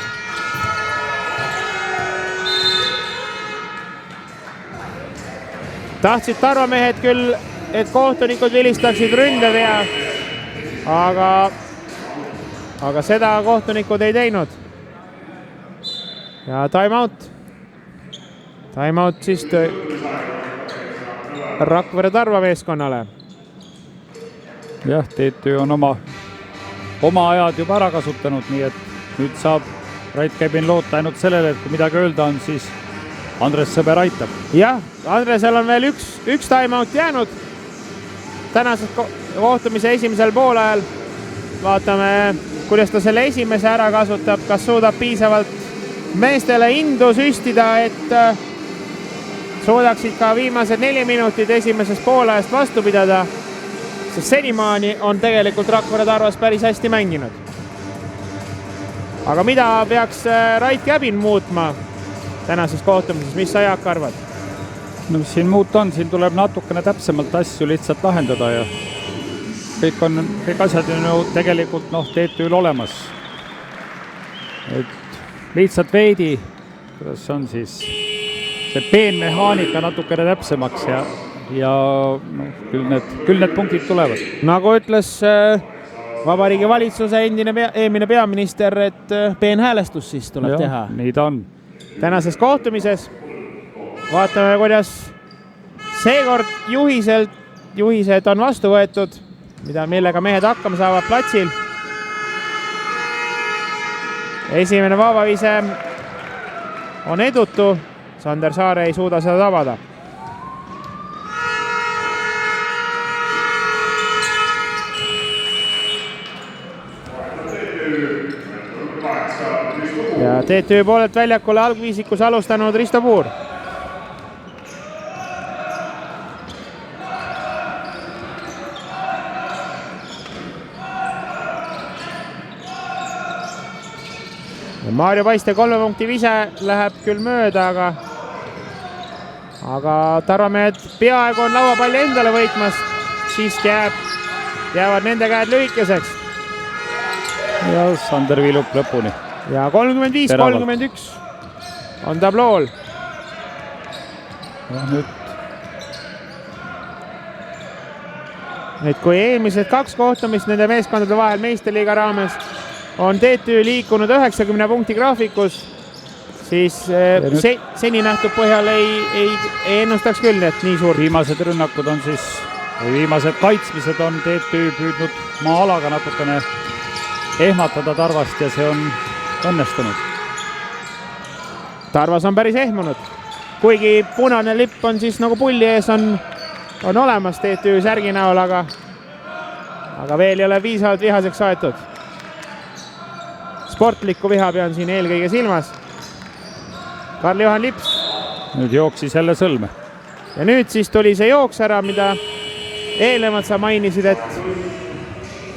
Tahtsid Tarva mehed küll, et kohtunikud vilistaksid ründevea, aga seda kohtunikud ei teinud. Ja time-out. Time-out siis Rakvere Tarva meeskonnale. Jah, TTÜ on oma ajad juba ära kasutanud, nii et nüüd saab Rait Käbin loota ainult sellele, et kui midagi öelda on, siis Andres Sõber aitab. Jah, Andresel on veel üks time-out jäänud tänases kohtumise esimesel poolajal. Vaatame, kuidas ta selle esimese ära kasutab, kas suudab piisavalt meestele indu süstida, et suudaksid ka viimased 4 minutit esimesest poolajast vastu pidada, sest senimaani on tegelikult Rakvere Tarvas päris hästi mänginud. Aga mida peaks Rait Käbin muutma tänases kohtumises, mis sa, Jaak, arvad? No mis siin muut on, siin tuleb natukene täpsemalt asju lihtsalt lahendada ja kõik asjad on ju tegelikult TTÜ-l olemas. Et lihtsalt veidi, kuidas on siis see peenmehaanika natukene täpsemaks ja ja küll need punktid tulevad. Nagu ütles Vabariigi Valitsuse eelmine peaminister, et peenhäälestus siis tuleb teha. Nii ta on. Tänases kohtumises vaatame, kuidas seekord juhised on vastu võetud, millega mehed hakkama saavad platsil. Esimene vabavise on edutu, Sander Saare ei suuda seda tabada. Ja TTÜ poolelt väljakule algviisikus alustanud Risto Puur. Ja Maarjo Paiste 3 punkti vise läheb küll mööda, aga Tarvamehed peaaegu on lauapalli endale võitmas. Siiski jäävad nende käed lühikeseks. Ja Sander viilub lõpuni. Ja 35-31 on tablool. Ja nüüd kui eelmised 2 kohtumist nende meeskondade vahel meistriliiga raames on TTÜ liikunud 90 punkti graafikus, siis seni nähtud põhjal ei ennustaks küll, et nii suur. Viimased rünnakud on siis, või viimased kaitsmised on TTÜ püüdnud maa-alaga natukene ehmatada Tarvast ja see on õnnestunud. Tarvas on päris ehmunud. Kuigi punane lipp on siis nagu pulli ees on olemas TTÜ särgi näol, aga veel ei ole piisavalt vihaseks aetud. Sportlikku viha pean siin eelkõige silmas. Karl-Johan Lips. Nüüd jooksis jälle sõlme. Ja nüüd siis tuli see jooks ära, mida eelnevalt sa mainisid, et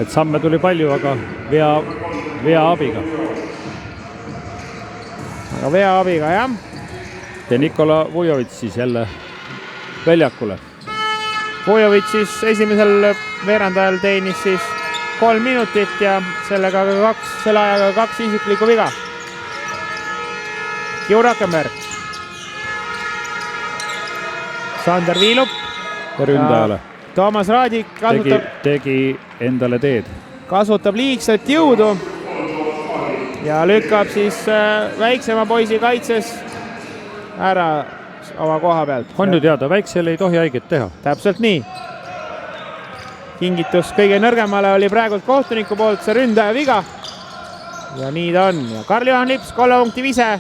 samme tuli palju, aga vea abiga. Aga vea abiga, jah. Ja Nikola Vujovits siis jälle väljakule. Vujovits siis esimesel veerandajal teenis siis 3 minutit ja selle ajaga 2 isiklikku viga. Kiu Rakenberg. Sander viilub. Ja ründajale. Toomas Raadik tegi endale teed. Kasutab liigselt jõudu ja lükkab siis väiksema poisi kaitses ära oma koha pealt. On ju teada, väiksel ei tohi haiget teha. Täpselt nii. Kingitus kõige nõrgemale oli praegult kohtuniku poolt see ründaja viga. Ja nii ta on. Ja Karl-Johan Lips 3 punkti vise.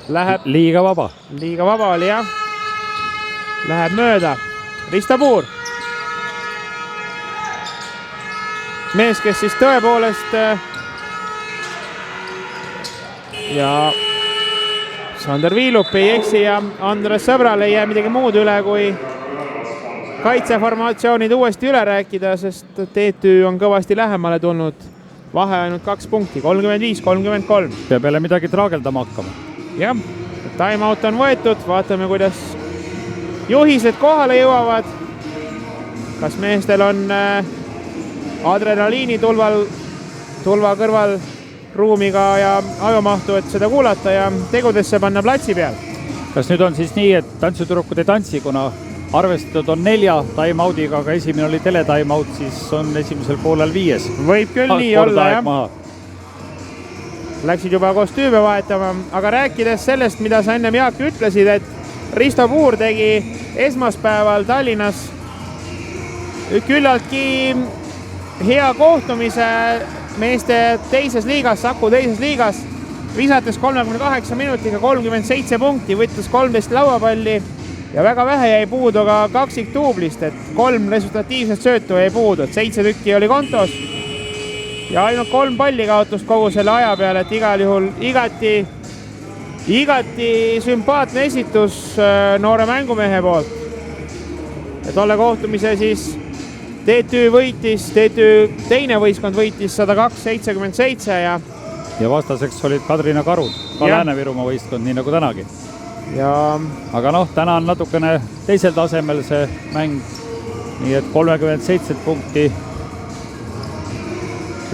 Läheb liiga vaba. Liiga vaba oli, jah. Läheb mööda. Risto Puur. Mees, kes siis tõepoolest ja Sander viilub, ei eksi ja Andres Sõbral ei jää midagi muud üle, kui kaitseformatsioonid uuesti üle rääkida, sest TTÜ on kõvasti lähemale tulnud. Vahe ainult 2 punkti, 35-33. Peab jälle midagi traageldama hakkama. Jah, time-out on võetud, vaatame, kuidas juhised kohale jõuavad. Kas meestel on adrenaliini tulva kõrval ruumiga ja ajumahtu, et seda kuulata ja tegudesse panna platsi peal. Kas nüüd on siis nii, et tantsutüdrukud ei tantsi, kuna arvestatud on 4 time-out'iga, aga esimene oli tele-time-out, siis on esimesel poolel 5. Võib küll nii olla, jah. Läksid juba kostüüme vahetama, aga rääkides sellest, mida sa ennem Jaak ütlesid, et Risto Puur tegi esmaspäeval Tallinnas küllaltki hea kohtumise meeste teises liigas, Saku teises liigas, visates 38 minutiga 37 punkti, võttis 13 lauapalli ja väga vähe jäi puudu ka kaksiktuublist, et 3 resultatiivset söötu jäi puudu, et 7 tükki oli kontos ja ainult 3 palli kaotus kogu selle aja peale, et igal juhul igati sümpaatne esitus noore mängumehe poolt. Ja tolle kohtumise siis TTÜ teine võistkond võitis 102-77 ja vastaseks olid Kadrina Karud, ka Lääne-Virumaa võistkond, nii nagu tänagi. Aga täna on natukene teisel tasemel see mäng, nii et 37 punkti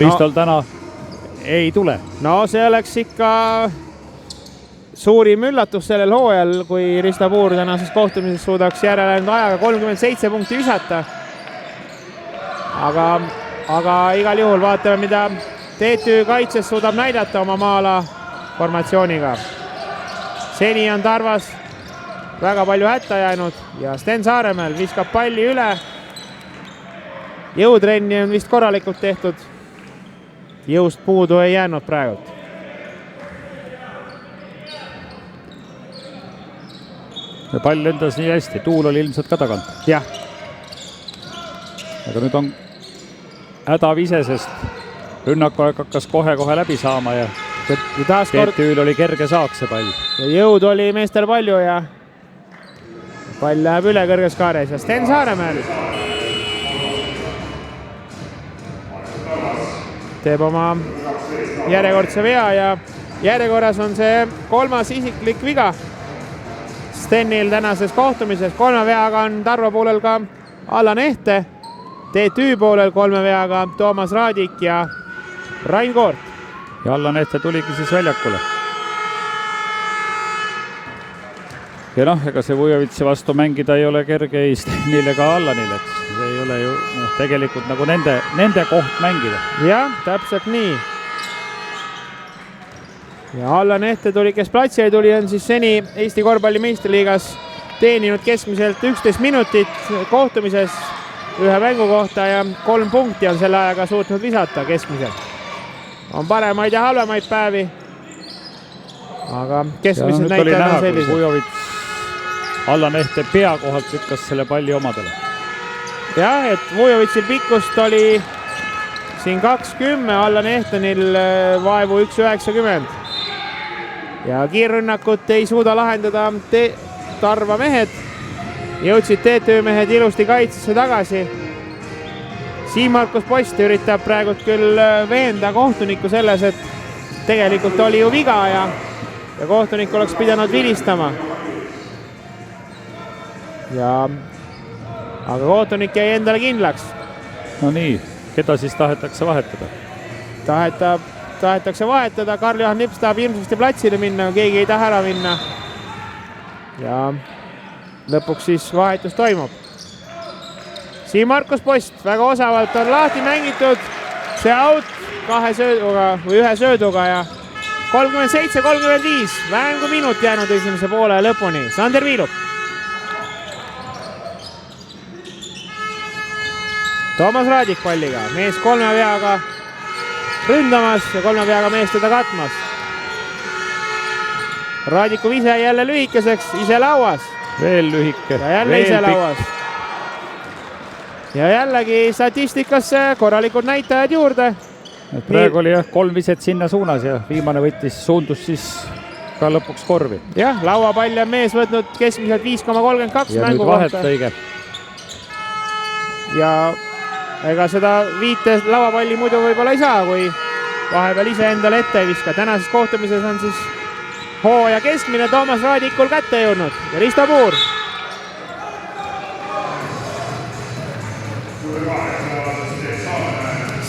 Ristol täna ei tule. No see oleks ikka suurim üllatus sellel hooajal, kui Risto Puur tänases kohtumises suudaks järelenud ajaga 37 punkti visata. Aga igal juhul vaatame, mida TTÜ kaitses suudab näidata oma maala formatsiooniga. Seni on Tarvas väga palju hätta jäänud ja Sten Saaremäel viskab palli üle. Jõutrenni on vist korralikult tehtud. Jõust puudu ei jäänud praegult. Ja pall lendas nii hästi, tuul oli ilmselt ka tagant. Jah. Aga nüüd on hädavise, sest rünnaku hakkas kohe läbi saama ja TTÜ-l oli kerge saak see pall. Ja jõud oli meestel palju ja pall läheb üle kõrges kaares ja Sten Saaremäel teeb oma järjekordse vea ja järjekorras on see 3. isiklik viga Stenil tänases kohtumises. 3 veaga on Tarva poolel ka Allan Ehte, TTÜ poolel 3 veaga Toomas Raadik ja Rain Koort. Ja Allan Ehte tuligi siis väljakule. Ja ega see Vujovitsi vastu mängida ei ole kerge ei Stenile ka Allanile. See ei ole ju tegelikult nagu nende koht mängida. Jah, täpselt nii. Ja Allan Ehte tuli, kes platsile tuli, on siis seni Eesti korvpalli meistriliigas teeninud keskmiselt 11 minutit kohtumises ühe mängu kohta ja 3 punkti on selle ajaga suutnud visata keskmiselt. On paremaid ja halvemaid päevi, aga keskmised näitajad on sellised. Vujovits Allan Ehte pea kohalt lükkas selle palli omadele. Jah, et Vujovitsil pikkust oli siin 20, Allan Ehtenil vaevu 1,90. Ja kiirrünnakut ei suuda lahendada Tarva mehed. Jõudsid TTÜ mehed ilusti kaitsesse tagasi. Siim-Markus Post üritab praegult küll veenda kohtunikku selles, et tegelikult oli ju viga ja kohtunik oleks pidanud vilistama. Aga kohtunik jäi endale kindlaks. No nii, keda siis tahetakse vahetada? Tahetakse vahetada, Karl-Johan Lips tahab ilmsesti platsile minna, keegi ei taha ära minna. Ja lõpuks siis vahetus toimub. Siim-Markus Post väga osavalt on lahti mängitud. See out 2 sööduga või 1 sööduga ja 37-35. Vähem kui minut jäänud esimese poole lõpuni. Sander Viilup. Toomas Raadik palliga. Mees 3 veaga ründamas ja 3 veaga mees teda katmas. Raadiku vise jälle lühikeseks, ise lauas. Veel lühike. Ja jälle veel ise lauas. Ja jällegi statistikasse korralikud näitajad juurde. Et praegu oli 3 viset sinna suunas ja viimane suundus siis ka lõpuks korvi. Jah, lauapall on mees võtnud keskmiselt 5,32 ja mängu nüüd vahet õige. Ja ega seda 5 lauapalli muidu võib-olla ei saa, kui vahepeal ise endale ette ei viska. Tänases kohtumises on siis hooaja keskmine Toomas Raadikul kätte jõudnud ja Risto Puur.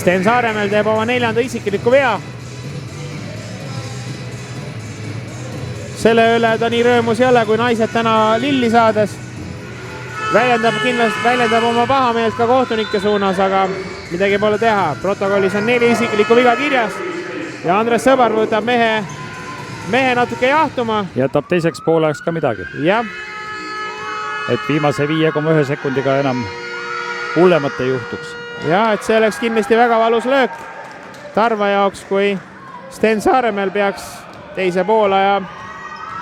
Sten Saaremäel teeb oma 4. isikliku vea. Selle üle ta nii rõõmus ei ole, kui naised täna lilli saades. Väljendab oma pahameelt ka kohtunike suunas, aga midagi pole teha. Protokollis on 4 isiklikku viga kirjas ja Andres Sõbar võtab mehe natuke jahtuma. Jätab teiseks pooleks ka midagi. Jah. Et viimase 5,1 sekundiga enam hullemat ei juhtuks. Ja, et see oleks kindlasti väga valus löök Tarva jaoks, kui Sten Saaremäel peaks teise poolaja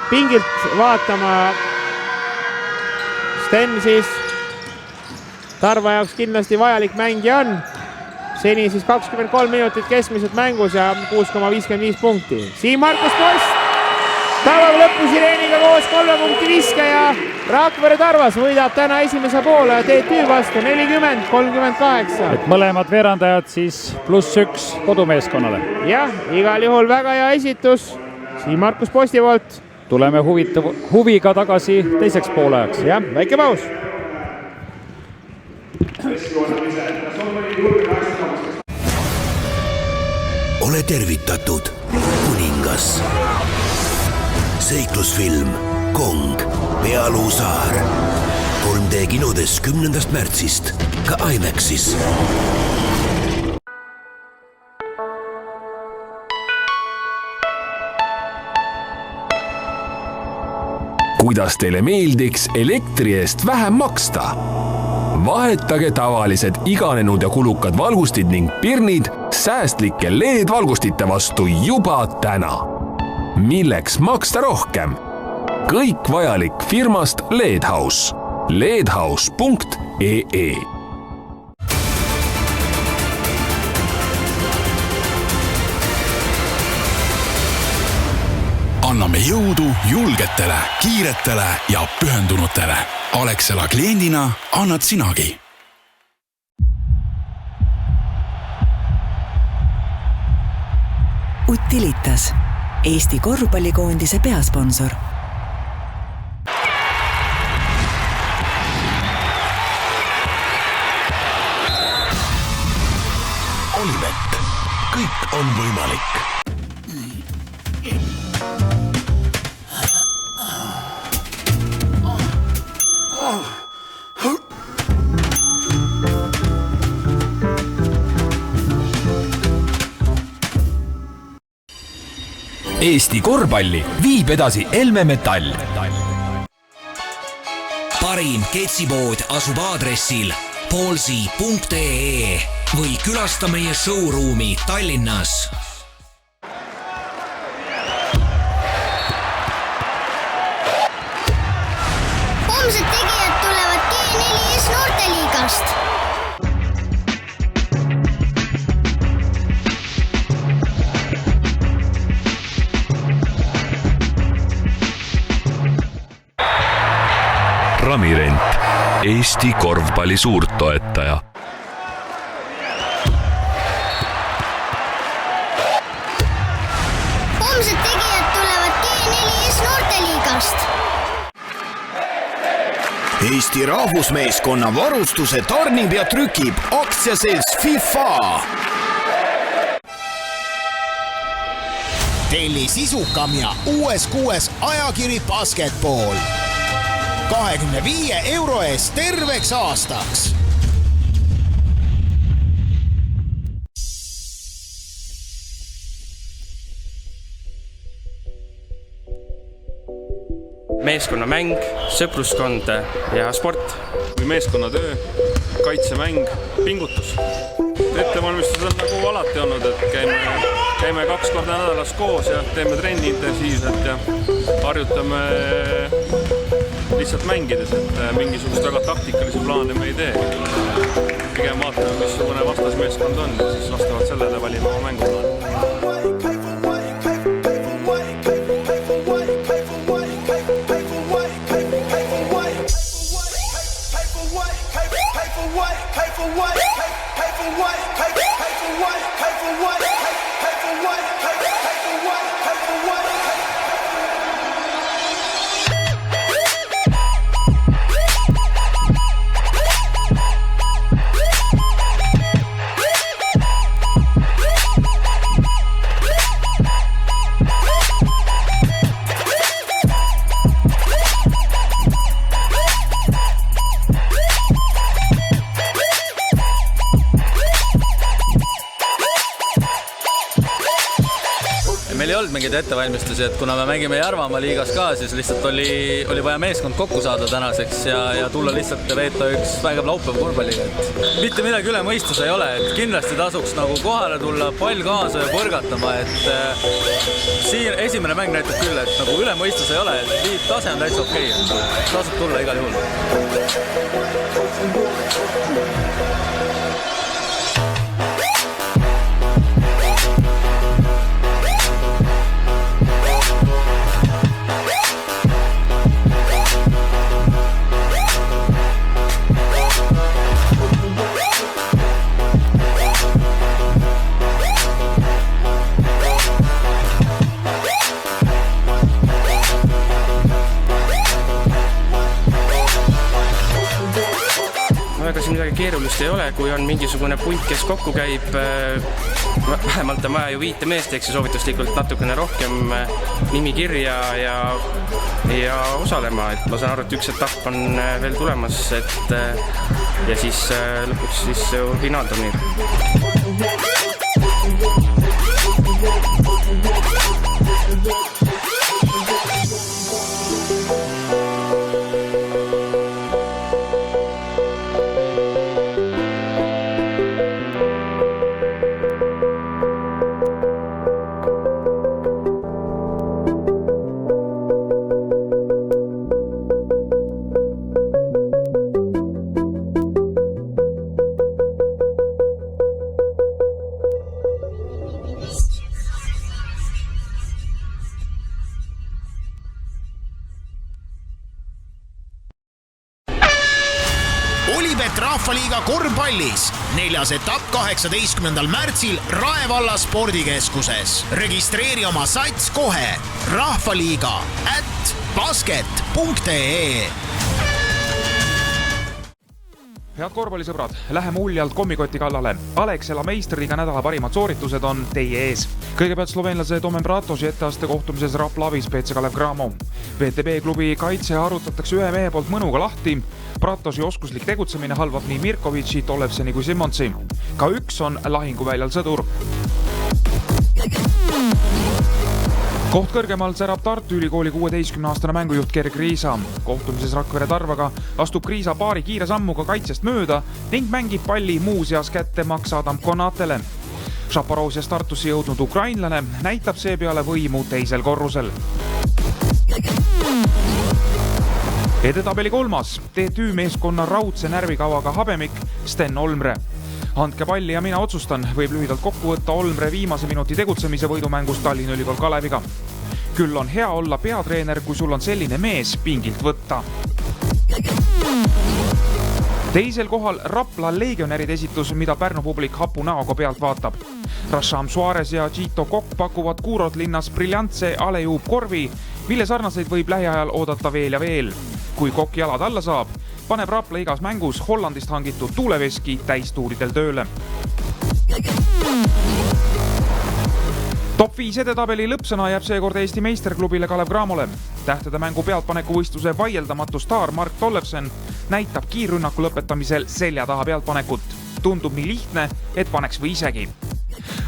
pingilt vaatama. Sten siis Tarva jaoks kindlasti vajalik mängija on. Seni siis 23 minutit keskmiselt mängus ja 6,55 punkti. Siim-Markus Post päeva lõpu sireeniga koos 3 punkti viske ja Rakvere Tarvas võidab täna esimese poole TTÜ vastu 40-38. Et mõlemad veerandajad siis +1 kodumeeskonnale. Jah, igal juhul väga hea esitus Siim-Markus Posti poolt. Tuleme huviga tagasi teiseks poolajaks. Jah, väike paus. Ole tervitatud, kuningas. seiklusfilm Kong, Pealuu saar. 3D kinodes 10. märtsist, ka IMAXis. Kuidas teile meeldiks elektri eest vähem maksta? Vahetage tavalised iganenud ja kulukad valgustid ning pirnid säästlike LED-valgustite vastu juba täna. Milleks maksta rohkem? Kõik vajalik firmast LED-House. ledhouse.ee. Anname jõudu julgetele, kiiretele ja pühendunutele. Alexela kliendina annad sinagi. Utilitas, Eesti korvpallikoondise peasponsor. Olibet. Kõik on võimalik. Eesti korvpalli viib edasi Elme Metall. Parim ketsipood asub aadressil polsi.ee või külasta meie showroomi Tallinnas. Homsed tegijad tulevad G4S noorteliigast. Ramirent, Eesti korvpalli suurtoetaja. Homsed tegijad tulevad G4S noorteliigast. Eesti rahvusmeeskonna varustuse tarnib ja trükib aktsiaselts FIFA. Telli sisukam ja US6 ajakiri Basketball. 25 euro eest terveks aastaks. Meeskonnamäng, sõpruskond ja sport. Meeskonnatöö, kaitsemäng, pingutus. Ettevalmistus on nagu alati olnud, et käime 2 korda nädalas koos ja teeme trenni intensiivselt ja harjutame lihtsalt mängides, et mingisugust väga taktikalisi plaane me ei tee. Pigem vaatame, missugune vastasmeeskond on ja siis vastavalt sellele valime oma mänguplaani. Meil ei olnud mingeid ettevalmistusi, et kuna me mängime Järvamaa liigas ka, siis lihtsalt oli vaja meeskond kokku saada tänaseks ja tulla lihtsalt ja veeta üks vägev laupäev korvpalliga. Mitte midagi üle mõistuse ei ole, et kindlasti tasuks nagu kohale tulla, pall kaasa ja põrgatama, et siin esimene mäng näitab küll, et nagu üle mõistuse ei ole, et tase on täitsa okei. Tasub tulla igal juhul. Ega siin midagi keerulist ei ole, kui on mingisugune punt, kes kokku käib, vähemalt on vaja ju 5 meest, eks soovituslikult natukene rohkem nimi kirja ja osalema, et ma saan aru, et üks etapp on veel tulemas, et ja siis lõpuks siis finaalturniir. Rahvaliiga korvpallis 4. etapp 18. märtsil Raevalla spordikeskuses. Registreeri oma sats kohe rahvaliiga@basket.ee. Head korvpallisõbrad, läheme uljalt kommikoti kallale. Alexela meistriliiga nädala parimad sooritused on teie ees. Kõigepealt sloveenlase Tomen Bratosi etteaste kohtumises Rapla abis BC Kalev Cramo. VTB klubi kaitse arutatakse ühe mehe poolt mõnuga lahti. Bratosi oskuslik tegutsemine halvab nii Mirkovitši, Tolevseni kui Simonsi. Ka üks on lahinguväljal sõdur. Koht kõrgemalt särab Tartu Ülikooli 16-aastane mängujuht Gerg Riisa. Kohtumises Rakvere Tarvaga astub Riisa paari kiire sammuga kaitsest mööda ning mängib palli muuseas kätte Max Adam Konatele. Šaporowsias Tartusse jõudnud ukrainlane näitab seepeale võimu teisel korrusel. Edetabeli 3. TTÜ meeskonna raudse närvikavaga habemik Sten Olmre. Andke palli ja mina otsustan, võib lühidalt kokku võtta Olmre viimase minuti tegutsemise võidumängust Tallinna Ülikool Kaleviga. Küll on hea olla peatreener, kui sul on selline mees pingilt võtta. Teisel kohal Rapla legionärid esitus, mida Pärnu publik hapu näoga pealt vaatab. Rasham Suarez ja Gito Kokk pakuvad Kuurot linnas briljantse alejuub korvi, mille sarnaseid võib lähiajal oodata veel ja veel. Kui Kokk jalad alla saab, paneb Rapla igas mängus Hollandist hangitud tuuleveski täistuuridel tööle. Top 5 edetabeli lõpsõna jääb seekord Eesti meisterklubile Kalev Cramole. Tähtede mängu pealtpanekuvõistluse vaieldamatu staar Mark Tollefsen näitab kiirrünnaku lõpetamisel selja taha pealtpanekut. Tundub nii lihtne, et paneks või isegi.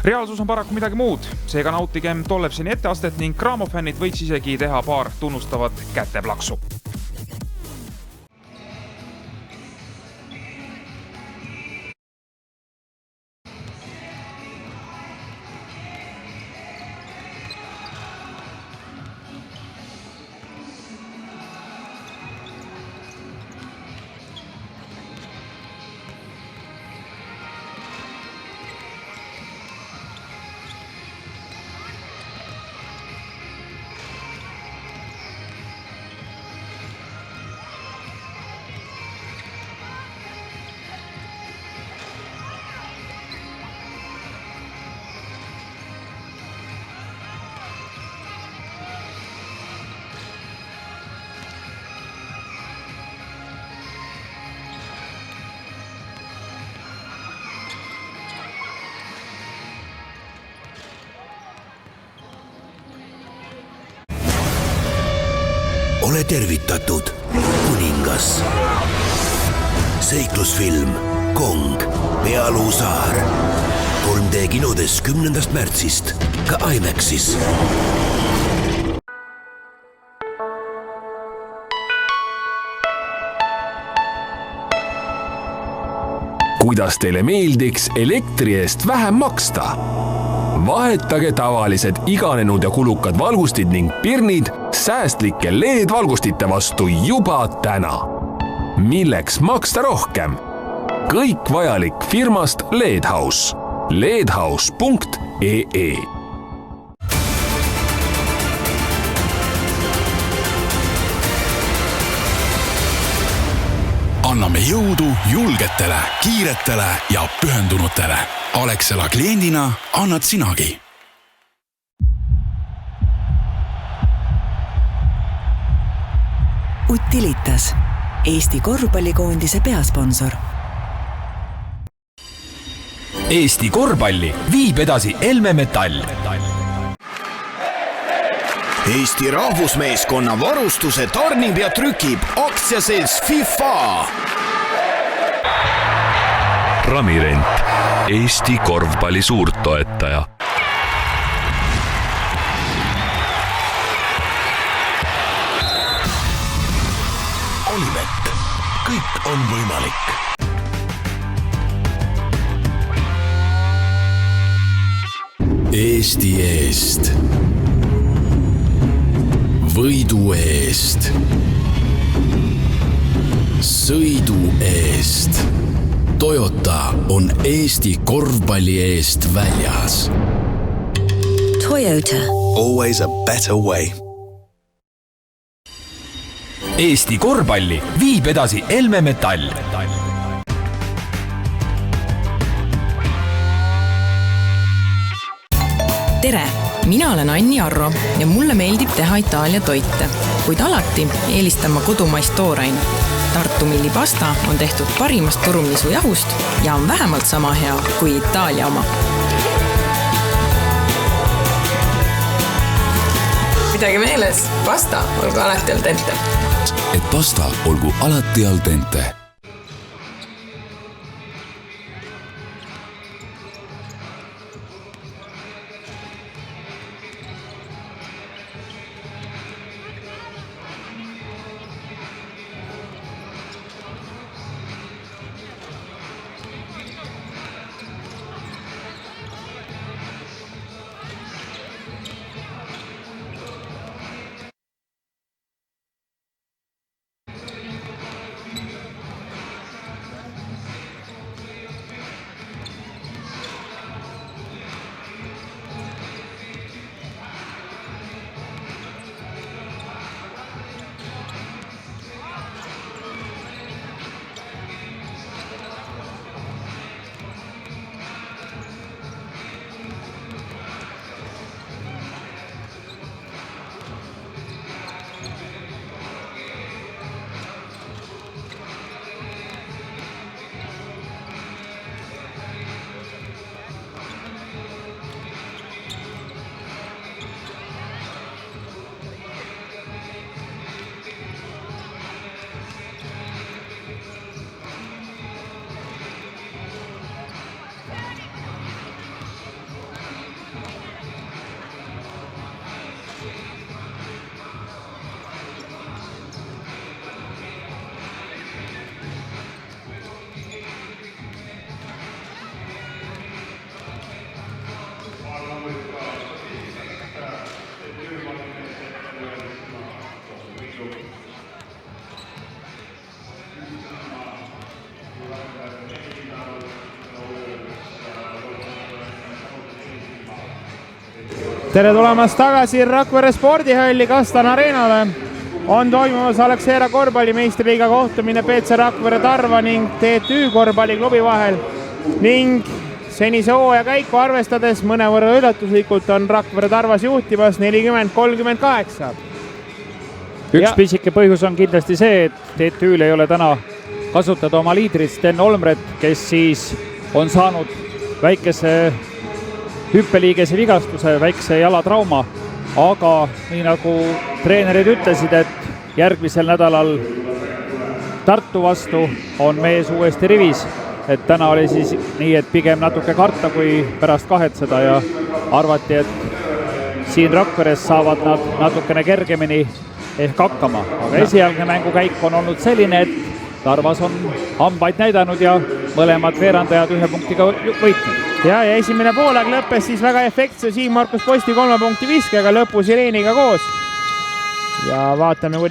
Reaalsus on paraku midagi muud, seega nautigem Tollefseni etteastet ning Cramo fännid võiks isegi teha paar tunnustavat käteplaksu. Ole tervitatud, kuningas. Seiklusfilm Kong, Pealuu saar. 3D kinodes 10. märtsist, ka IMAXis. Kuidas teile meeldiks elektri eest vähem maksta? Vahetage tavalised iganenud ja kulukad valgustid ning pirnid säästlike LED-valgustite vastu juba täna. Milleks maksta rohkem? Kõik vajalik firmast LED-House. ledhouse.ee. Anname jõudu julgetele, kiiretele ja pühendunutele. Alexela kliendina annad sinagi. Utilitas, Eesti korvpallikoondise peasponsor. Eesti korvpalli viib edasi Helme Metall. Eesti rahvusmeeskonna varustuse tarnib ja trükib aktsiaselts FIFA. Ramirent, Eesti korvpalli suurtoetaja. Olibet, kõik on võimalik. Eesti eest. Võidu eest. Sõidu eest. Toyota on Eesti korvpalli eest väljas. Toyota. Always a better way. Eesti korvpalli viib edasi Helme Metall. Tere! Mina olen Anni Arro ja mulle meeldib teha Itaalia toite, kuid alati eelistan ma kodumaist tooraine. Tartu Milli pasta on tehtud parimast turumlisujahust ja on vähemalt sama hea kui Itaalia oma. Pidage meeles, pasta olgu alati al dente. Et pasta olgu alati al dente. Tere tulemast tagasi Rakvere spordihalli Kastan Areenale. On toimumas Alexela korvpallimeistriliiga kohtumine PC Rakvere Tarva ning TTÜ korvpalliklubi vahel. Ning senise hooaja käiku arvestades mõnevõrra üllatuslikult on Rakvere Tarvas juhtimas 40-38. Üks pisike põhjus on kindlasti see, et TTÜ-l ei ole täna kasutada oma liidrit Sten Olmret, kes siis on saanud väikese hüppeliigese vigastuse, väikse jalatrauma, aga nii nagu treenerid ütlesid, et järgmisel nädalal Tartu vastu on mees uuesti rivis, et täna oli siis nii, et pigem natuke karta kui pärast kahetseda ja arvati, et siin Rakveres saavad nad natukene kergemini ehk hakkama, aga esialgne mängukäik on olnud selline, et Tarvas on hambaid näidanud ja mõlemad veerandajad 1 punktiga võitnud. Ja esimene poolaeg lõppes siis väga efektse Siim Markus Posti 3 punkti viskega lõpu sireeniga koos. Ja vaatame,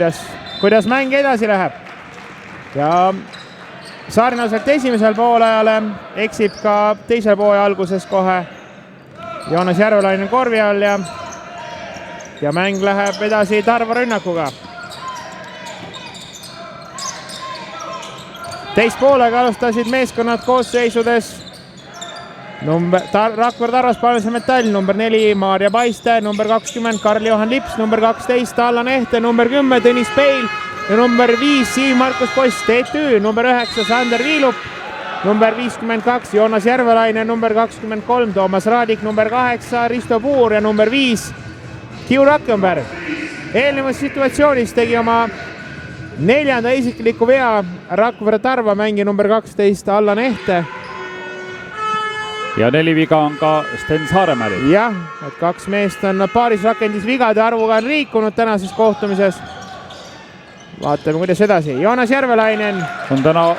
kuidas mäng edasi läheb. Ja sarnaselt esimesel poolajale eksib ka teisel pooja alguses kohe Joonas Järvelainen korvi all ja mäng läheb edasi Tarva rünnakuga. Teist poolega alustasid meeskonnad koosseisudes Rakvere Tarvas Palmese Metall, number 4 Maarja Paiste, number 20 Karl-Johan Lips, number 12 Allan Ehte, number 10 Tõnis Peil ja number 5 Siim Markus Post, TTÜ, number 9 Sander Viilup number 52 Joonas Järvelainen, number 23 Toomas Raadik, number 8 Risto Puur ja number 5 Kiu Rakkenberg. Eelnevas situatsioonis tegi oma 4. isikliku vea Rakvere Tarva mängi number 12 Allan Ehte. Ja 4 viga on ka Sten Saaremäel. Jah, et 2 meest on paaris rakendis vigade arvuga on liikunud tänases kohtumises. Vaatame, kuidas edasi. Joonas Järvelainen on täna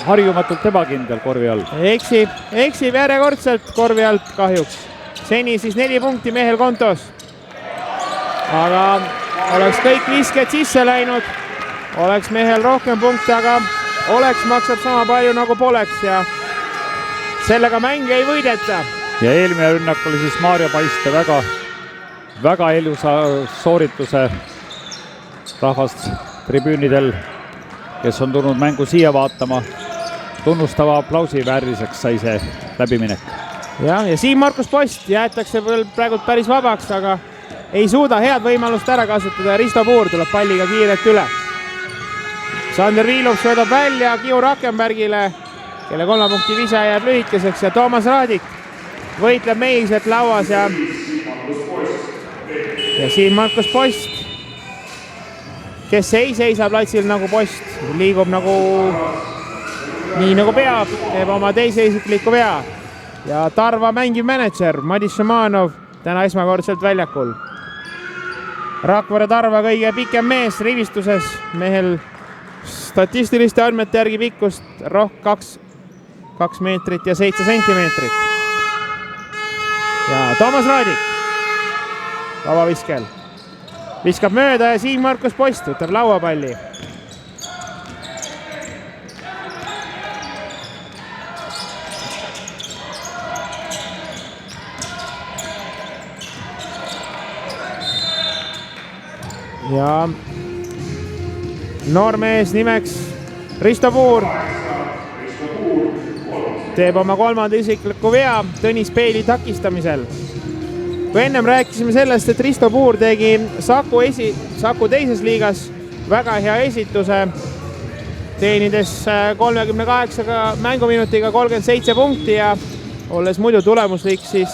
harjumatult ebakindel korvi all. Eksib järjekordselt korvi alt kahjuks. Seni siis 4 punkti mehel kontos. Aga oleks kõik visked sisse läinud. Oleks mehel rohkem punkte, aga oleks maksab sama palju nagu poleks ja sellega mänge ei võideta. Ja eelmine rünnak oli siis Maarja Paiste väga elusa soorituse rahvast tribüünidel, kes on tulnud mängu siia vaatama. Tunnustava aplausi vääriseks sai see läbiminek. Ja Siim-Markus Post jäetakse praegu päris vabaks, aga ei suuda head võimalust ära kasutada ja Risto Puur tuleb palliga kiirelt üle. Sander Viilov söödab välja Kiu Rakkenbergile, kelle 3 punkti vise jääb lühikeseks ja Toomas Raadik võitleb meiselt lauas ja Siim-Markus Post, kes ei seisa platsil nagu Post, liigub nii nagu peab, teeb oma 2. isikliku vea ja Tarva mängiv mänedžer Madis Šumanov täna esmakordselt väljakul. Rakvere Tarva kõige pikem mees rivistuses, mehel statistiliste andmete järgi pikkust 2 meetrit ja 7 sentimeetrit. Ja Toomas Raadik vabaviskel viskab mööda ja Siim-Markus Post võtab lauapalli. Ja noormees nimeks Risto Puur teeb oma 3. isikliku vea Tõnis Peili takistamisel. Kui ennem rääkisime sellest, et Risto Puur tegi Saku 2. liigas väga hea esituse, teenides 38 mänguminutiga 37 punkti ja olles muidu tulemuslik, siis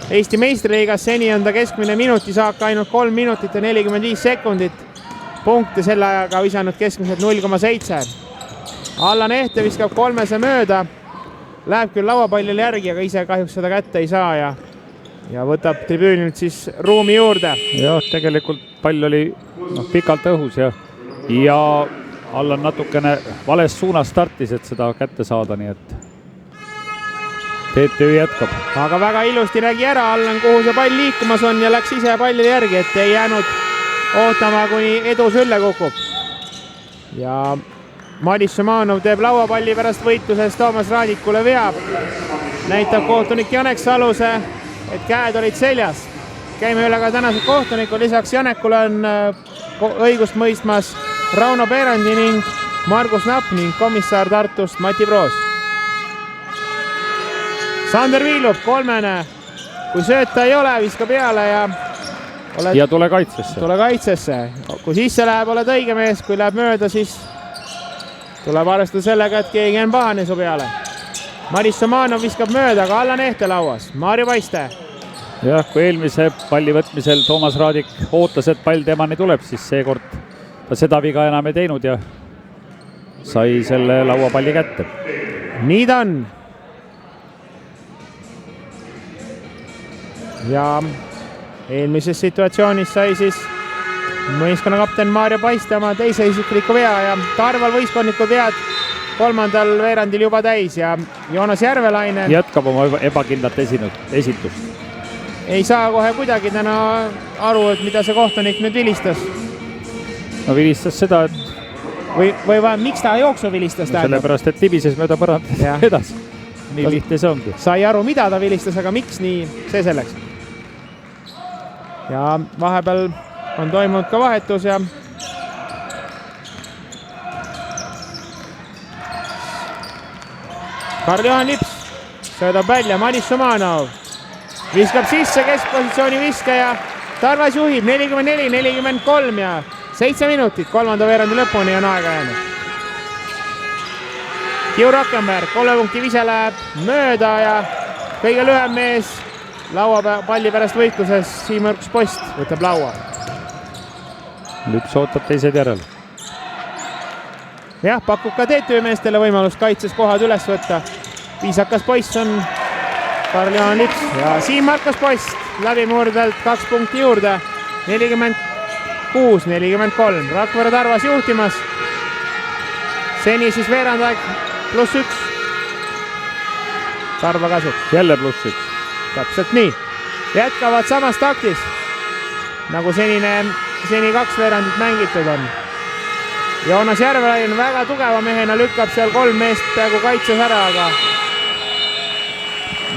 Eesti meistriliigas seni on ta keskmine minutisaak ainult 3 minutit ja 45 sekundit. Punkte selle ajaga visanud keskmiselt 0,7. Allan Ehte viskab 3 mööda, läheb küll lauapallile järgi, aga ise kahjuks seda kätte ei saa ja võtab tribüünilt siis ruumi juurde. Jah, tegelikult pall oli pikalt õhus ja Allan natukene vales suunas startis, et seda kätte saada, nii et TTÜ jätkab. Aga väga ilusti nägi ära Allan, kuhu see pall liikumas on ja läks ise pallile järgi, et ei jäänud ootama, kuni edu sülle kukub. Ja Madis Šumanov teeb lauapalli pärast võitluses Toomas Raadikule veab. Näitab kohtunik Janek Saluse, et käed olid seljas. Käime üle ka tänased kohtunikud, lisaks Janekule on õigust mõistmas Rauno Peerandi ning Margus Napp ning komissar Tartust Mati Proos. Sander Viilub 3. Kui sööta ei ole, viska peale ja tule kaitsesse. Kui sisse läheb, oled õige mees, kui läheb mööda, siis tuleb arvestada sellega, et keegi on pahane su peale. Madis Šumanov viskab mööda, aga Allan Ehte lauas. Maarja Paiste. Jah, kui eelmise palli võtmisel Toomas Raadik ootas, et pall temani tuleb, siis seekord ta seda viga enam ei teinud ja sai selle lauapalli kätte. Nii ta on. Ja eelmises situatsioonis sai siis mõiskonna kapten Maarja Paiste oma 2. isikliku vea ja Tarval võistkondlikud vead 3. veerandil juba täis ja Joonas Järvelainen jätkab oma ebakindlat esitust. Ei saa kohe kuidagi täna aru, et mida see kohtunik nüüd vilistas. No vilistas seda, et või miks ta jooksu vilistas? Sellepärast, et libises mööda põrandat edasi. Nii lihtne see ongi. Sai aru, mida ta vilistas, aga miks nii, see selleks. Ja vahepeal on toimunud ka vahetus ja Karl-Johan Lips söödab välja, Madis Šumanov viskab sisse keskpositsiooni viske ja Tarvas juhib 44-43 ja 7 minutit 3. veerandi lõpuni on aega jäänud. Kiu Rakkenberg, 3 punkti vise läheb mööda ja kõige lühem mees palli pärast võitluses Siim-Markus Post võtab laua. Lüps ootab teised järel. Jah, pakub ka TTÜ meestele võimalust kaitses kohad üles võtta. Viisakas poiss on Karl-Johan Lips ja Siim-Markus Post läbimurdelt 2 punkti juurde. 46-43. Rakvere Tarvas juhtimas. Seni siis veerandaeg +1. Tarva kasuks. Jälle +1. Täpselt nii. Jätkavad samas taktis, nagu seni 2 veerandit mängitud on. Joonas Järvelainen väga tugeva mehena lükkab seal 3 meest peaaegu kaitses ära, aga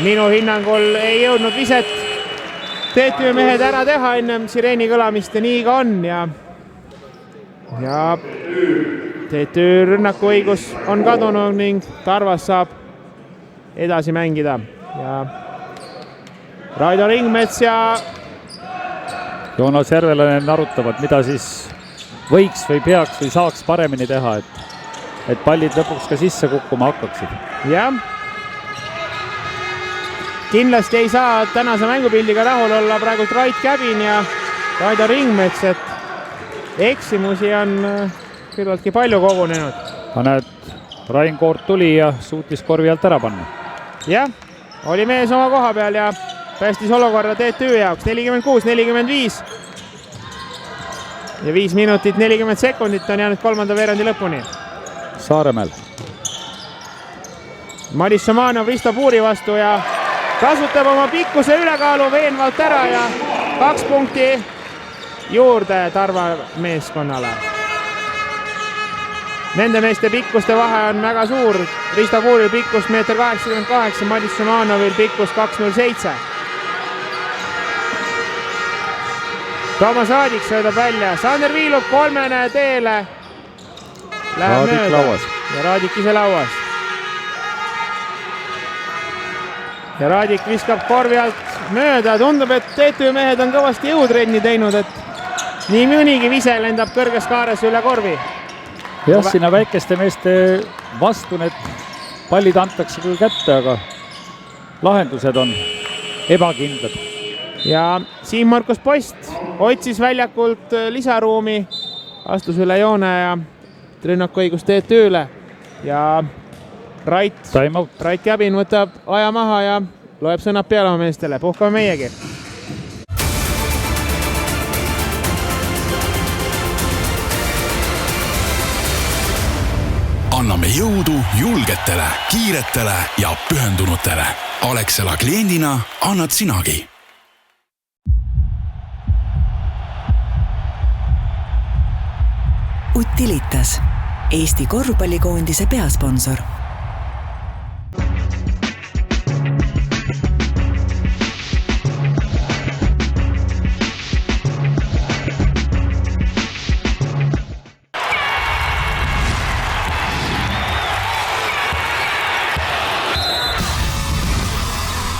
minu hinnangul ei jõudnud viset TTÜ mehed ära teha ennem sireeni kõlamist ja nii ka on ja TTÜ rünnakuõigus on kadunud ning Tarvas saab edasi mängida ja Raido Ringmets ja Joonas Järvelainen arutavad, mida siis võiks või peaks või saaks paremini teha, et pallid lõpuks ka sisse kukkuma hakkaksid. Jah. Kindlasti ei saa tänase mängupildiga rahul olla praegult Rait Käbin ja Raido Ringmets, et eksimusi on küllaltki palju kogunenud. Aga näed, Rain Koort tuli ja suutis korvi alt ära panna. Jah, oli mees oma koha peal ja päästis olukorra TTÜ jaoks 46-45. Ja 5 minutit 40 sekundit on jäänud kolmanda veerandi lõpuni. Saaremäel. Madis Šamanov Risto Puuri vastu ja kasutab oma pikkuse ülekaalu veenvalt ära ja 2 punkti juurde Tarva meeskonnale. Nende meeste pikkuste vahe on väga suur. Risto Puuril pikkus 1,88 m, Madis Šamanovil pikkus 2,07 m. Toomas Raadik söödab välja, Sander Viilub 3 teele. Läheb Raadik mööda lauas. Ja Raadik ise lauas. Ja Raadik viskab korvi alt mööda. Tundub, et TTÜ mehed on kõvasti jõutrenni teinud, et nii mõnigi vise lendab kõrges kaares üle korvi. Jah, sinna väikeste meeste vastu need pallid antakse küll kätte, aga lahendused on ebakindlad. Ja Siim-Markus Post otsis väljakult lisaruumi, astus üle joone ja rünnakuõigus TTÜ-le ja Rait Käbin võtab aja maha ja loeb sõnad peale oma meestele. Puhkame meiegi. Anname jõudu julgetele, kiiretele ja pühendunutele. Alexela kliendina annad sinagi. Utilitas, Eesti korvpallikoondise peasponsor.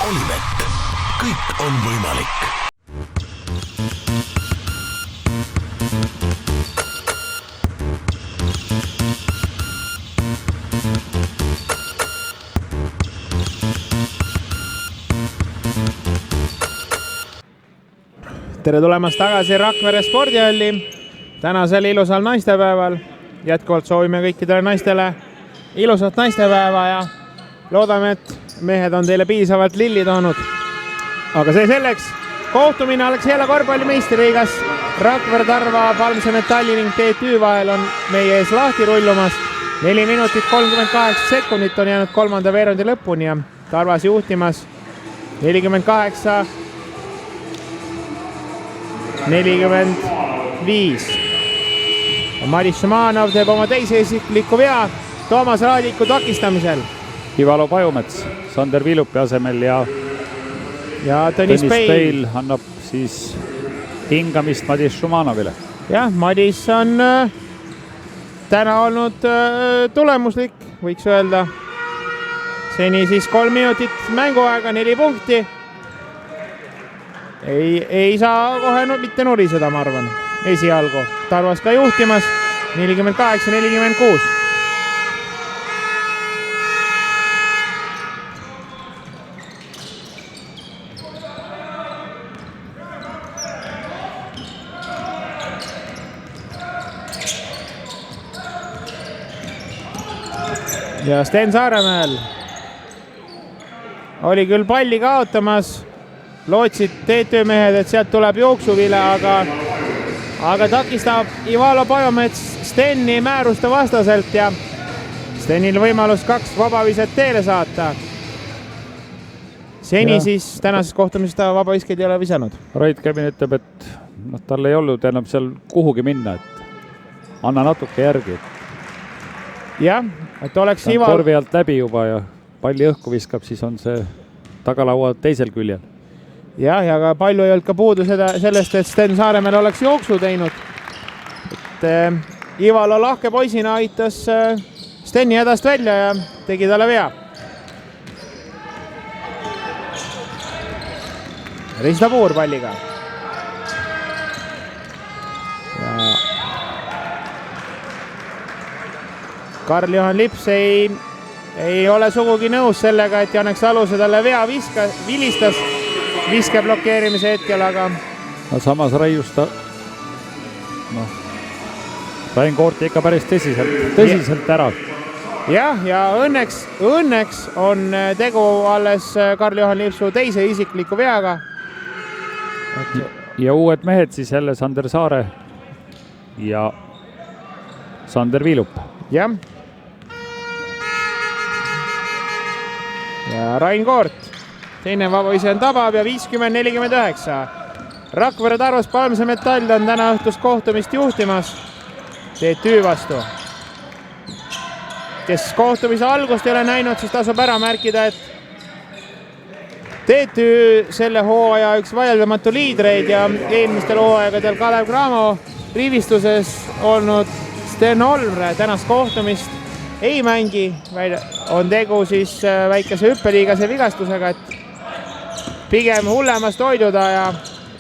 Olivett, kõik on võimalik. Tere tulemast tagasi Rakvere spordihalli tänasel ilusal naistepäeval. Jätkuvalt soovime kõikidele naistele ilusat naistepäeva ja loodame, et mehed on teile piisavalt lilli toonud. Aga see selleks. Kohtumine Alexela korvpallimeistriliigas Rakvere Tarva, Palmse Metalli ning TTÜ vahel on meie ees lahti rullumas. 4 minutit 38 sekundit on jäänud kolmanda veerandi lõpuni ja Tarvas juhtimas 48-45. Madis Šamanov teeb oma teise isikliku vea Toomas Raadiku takistamisel. Ivalo Pajumets Sander Viilupi asemel ja Tõnis Peil annab siis hingamist Madis Šumanovile. Jah, Madis on täna olnud tulemuslik, võiks öelda. Seni siis 3 minutit mänguaega, 4 punkti. Ei saa kohe mitte nuriseda, ma arvan. Esialgu. Tarvas ka juhtimas 48-46. ja Sten Saaremäel oli küll palli kaotamas, lootsid TTÜ mehed, et sealt tuleb jooksuvile, aga takistab Ivalo Pajomets Steni määruste vastaselt ja Stenil võimalus 2 vabaviset teele saata. Seni siis tänases kohtumises ta vabaviskeid ei ole visanud. Rait Käbin ütleb, et tal ei olnud enam seal kuhugi minna, et anna natuke järgi. Jah, et oleks ta on korvi alt läbi juba ja palli õhku viskab, siis on see tagalaua teisel küljel. Jah, ja ka palju ei olnud ka puudu sellest, et Sten Saaremäel oleks jooksu teinud. Et Ivalo lahke poisina aitas Steni hädast välja ja tegi talle vea. Risto Puur palliga. Ja Karl-Johan Lips ei ole sugugi nõus sellega, et Janek Saluse talle vea vilistas viske blokeerimise hetkel, aga no samas raius ta Rain Koorti ikka päris tõsiselt ära. Jah, ja õnneks on tegu alles Karl-Johan Lipsu teise isikliku veaga. Ja uued mehed siis jälle Sander Saare ja Sander Viilup. Jah. Ja Rain Koort, teine vabavise on tabab ja 50-49. Rakvere Tarvas Palmse Metall on täna õhtust kohtumist juhtimas TTÜ vastu. Kes kohtumise algust ei ole näinud, siis tasub ära märkida, et TTÜ selle hooaja üks vaieldamatu liidreid ja eelmistel hooaegadel Kalev Cramo rivistuses olnud Sten Olmre tänast kohtumist ei mängi. On tegu siis väikese hüppeliigase vigastusega, et pigem hullemast hoiduda ja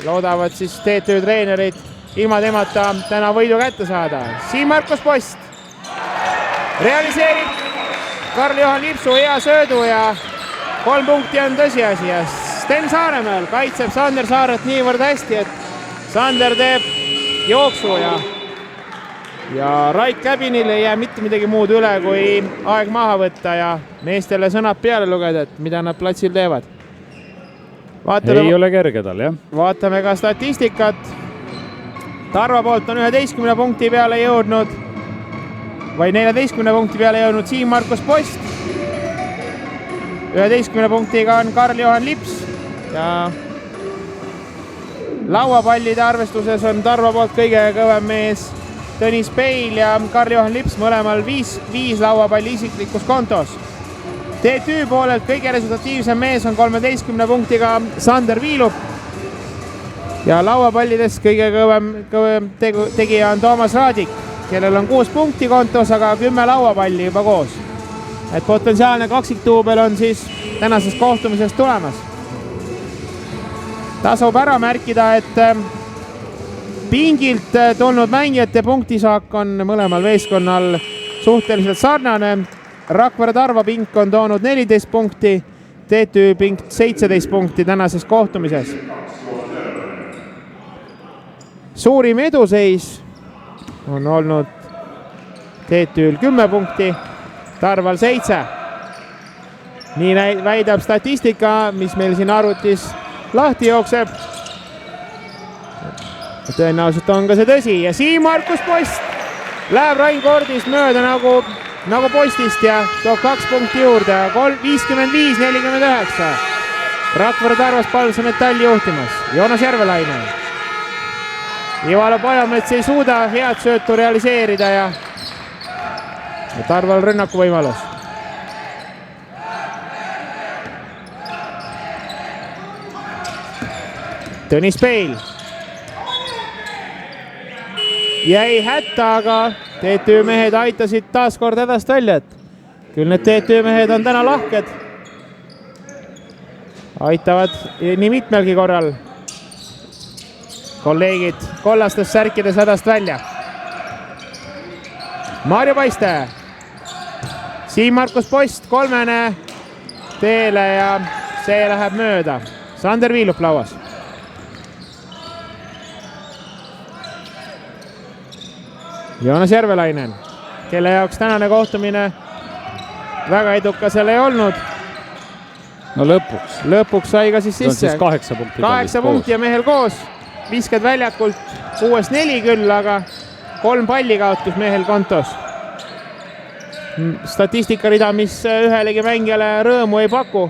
loodavad siis TTÜ treenerid ilma temata täna võidu kätte saada. Siim Markus Post realiseerib Karl-Johan Lipsu hea söödu ja 3 punkti on tõsiasi ja Sten Saaremäel kaitseb Sander Saaret niivõrd hästi, et Sander teeb jooksu ja Rait Käbinil ei jää mitte midagi muud üle, kui aeg maha võtta ja meestele sõnad peale lugeda, et mida nad platsil teevad. Ei ole kerge tal, jah. Vaatame ka statistikat. Tarva poolt on 11 punkti peale jõudnud või 14 punkti peale jõudnud Siim Markus Post. 11 punktiga on Karl-Johan Lips ja lauapallide arvestuses on Tarva poolt kõige kõvem mees Tõnis Peil ja Karl-Johan Lips mõlemal 5 lauapalli isiklikus kontos. TTÜ poolelt kõige resultatiivsem mees on 13 punktiga Sander Viilup ja lauapallides kõige kõvem tegija on Toomas Raadik, kellel on 6 punkti kontos, aga 10 lauapalli juba koos. Et potentsiaalne kaksiktuubel on siis tänasest kohtumisest tulemas. Tasub ära märkida, et pingilt tulnud mängijate punktisaak on mõlemal meeskonnal suhteliselt sarnane. Rakvere Tarva pink on toonud 14 punkti, TTÜ pink 17 punkti tänases kohtumises. Suurim eduseis on olnud TTÜ-l 10 punkti, Tarval 7. Nii väidab statistika, mis meil siin arvutis lahti jookseb. Tõenäoliselt on ka see tõsi ja Siim Markus Post läheb Rain Koordist mööda nagu Postist ja toob 2 punkti juurde, 55-49. Rakvere Tarvas Palmse Metall juhtimas, Joonas Järvelaine. Ivalo Pajamets ei suuda head söötu realiseerida ja Tarval rünnaku võimalus. Tõnis Peil jäi hätta, aga TTÜ mehed aitasid taas kord hädast välja, et küll need TTÜ mehed on täna lahked. Aitavad nii mitmelgi korral kolleegid kollastes särkides hädast välja. Marju Paiste, Siim Markus Post 3. teele ja see läheb mööda. Sander Viilup lauas. Joonas Järvelainen, kelle jaoks tänane kohtumine väga edukasel ei olnud. No lõpuks sai ka siis sisse. 8 punkti. 8 punkti ja mehel koos. Viskad väljakult 6-4 küll, aga 3 palli kaotus mehel kontos. Statistikarida, mis ühelegi mängijale rõõmu ei paku.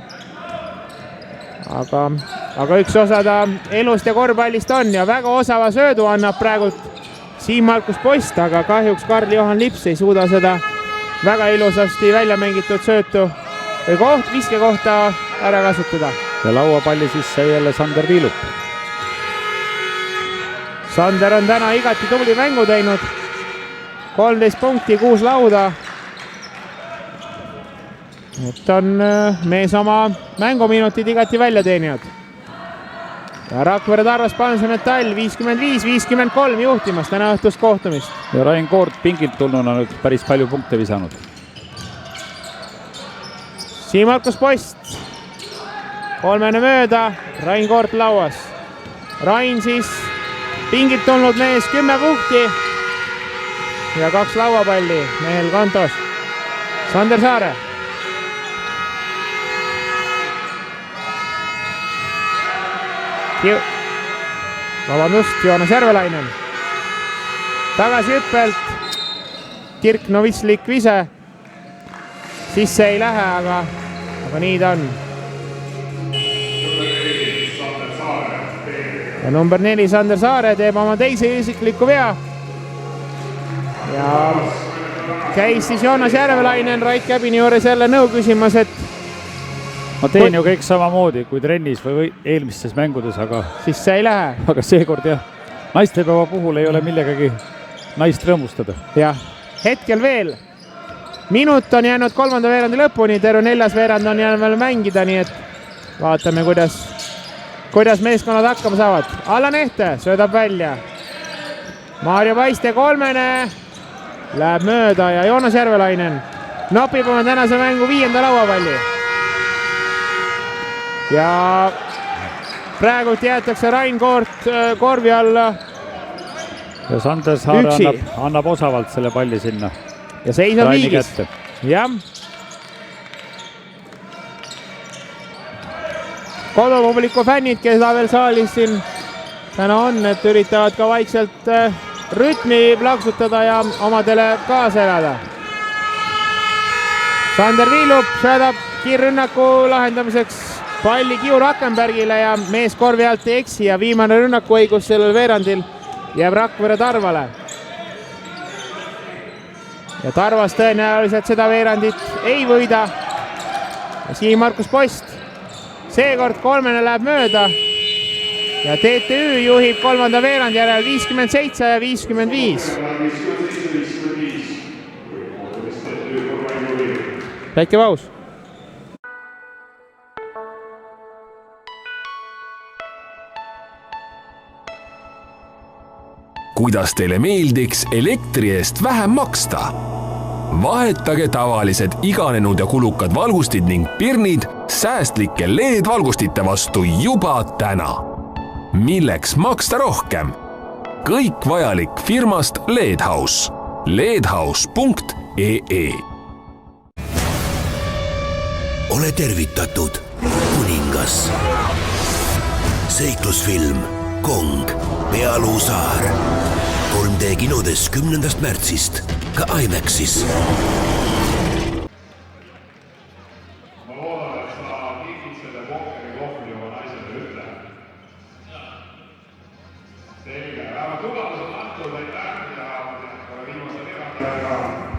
Aga üks osa ta elust ja korvpallist on ja väga osava söödu annab praegult Siim-Markus Post, aga kahjuks Karl-Johan Lips ei suuda seda väga ilusasti välja mängitud söötu või viskekohta ära kasutada. Ja lauapalli sisse jälle Sander Viilup. Sander on täna igati tubli mängu teinud. 13 punkti, 6 lauda. Et on mees oma mänguminutid igati välja teeninud. Ja Rakvere Tarvas Pansar Metall 55-53 juhtimas täna õhtust kohtumist. Ja Rain Koort pingilt tulnuna nüüd päris palju punkte visanud. Siim-Markus Post. 3 mööda, Rain Koort lauas. Rain siis pingilt tulnud mees 10 punkti. Ja 2 lauapalli mehel kontos. Sander Saare. Joonas Järvelainen. Tagasi hüppelt. Kirk Novitslik vise. Sisse ei lähe, aga nii ta on. Ja number 4 Sander Saare teeb oma teise isikliku vea. Ja käis siis Joonas Järvelainen Rait Käbini juures jälle nõu küsimas, et ma teen ju kõik samamoodi kui trennis või eelmistes mängudes, aga siis see ei lähe. Aga seekord jah, naistepäeva puhul ei ole millegagi naist rõõmustada. Jah, hetkel veel. Minut on jäänud 3. veerandi lõpuni, terve 4. veerand on jäänud veel mängida, nii et vaatame, kuidas meeskonnad hakkama saavad. Allan Ehte söödab välja. Maarjo Paiste 3. Läheb mööda ja Joonas Järvelainen nopib oma tänase mängu 5. lauapalli. Ja praegult jäetakse Rain Koort korvi alla. Ja Sander Saare annab osavalt selle palli sinna. Ja seis on viigis. Jah. Kodupubliku fännid, keda veel saalis siin täna on, et üritavad ka vaikselt rütmi plaksutada ja omadele kaasa elada. Sander Viilup söödab kiirrünnaku lahendamiseks palli Kiu Rakkenbergile ja mees korvi alt ei eksi ja viimane rünnakuõigus sellel veerandil jääb Rakvere Tarvale. Ja Tarvas tõenäoliselt seda veerandit ei võida. Siim-Markus Post. Seekord 3. läheb mööda. Ja TTÜ juhib 3. veerandi järel 57 ja 55. Väike paus. Kuidas teile meeldiks elektri eest vähem maksta? Vahetage tavalised iganenud ja kulukad valgustid ning pirnid säästlike LED-valgustite vastu juba täna. Milleks maksta rohkem? Kõik vajalik firmast LED-House. ledhouse.ee. Ole tervitatud, kuningas. Seiklusfilm Kong, Pealuu saar. 3D kinodes 10. märtsist, ka IMAXis.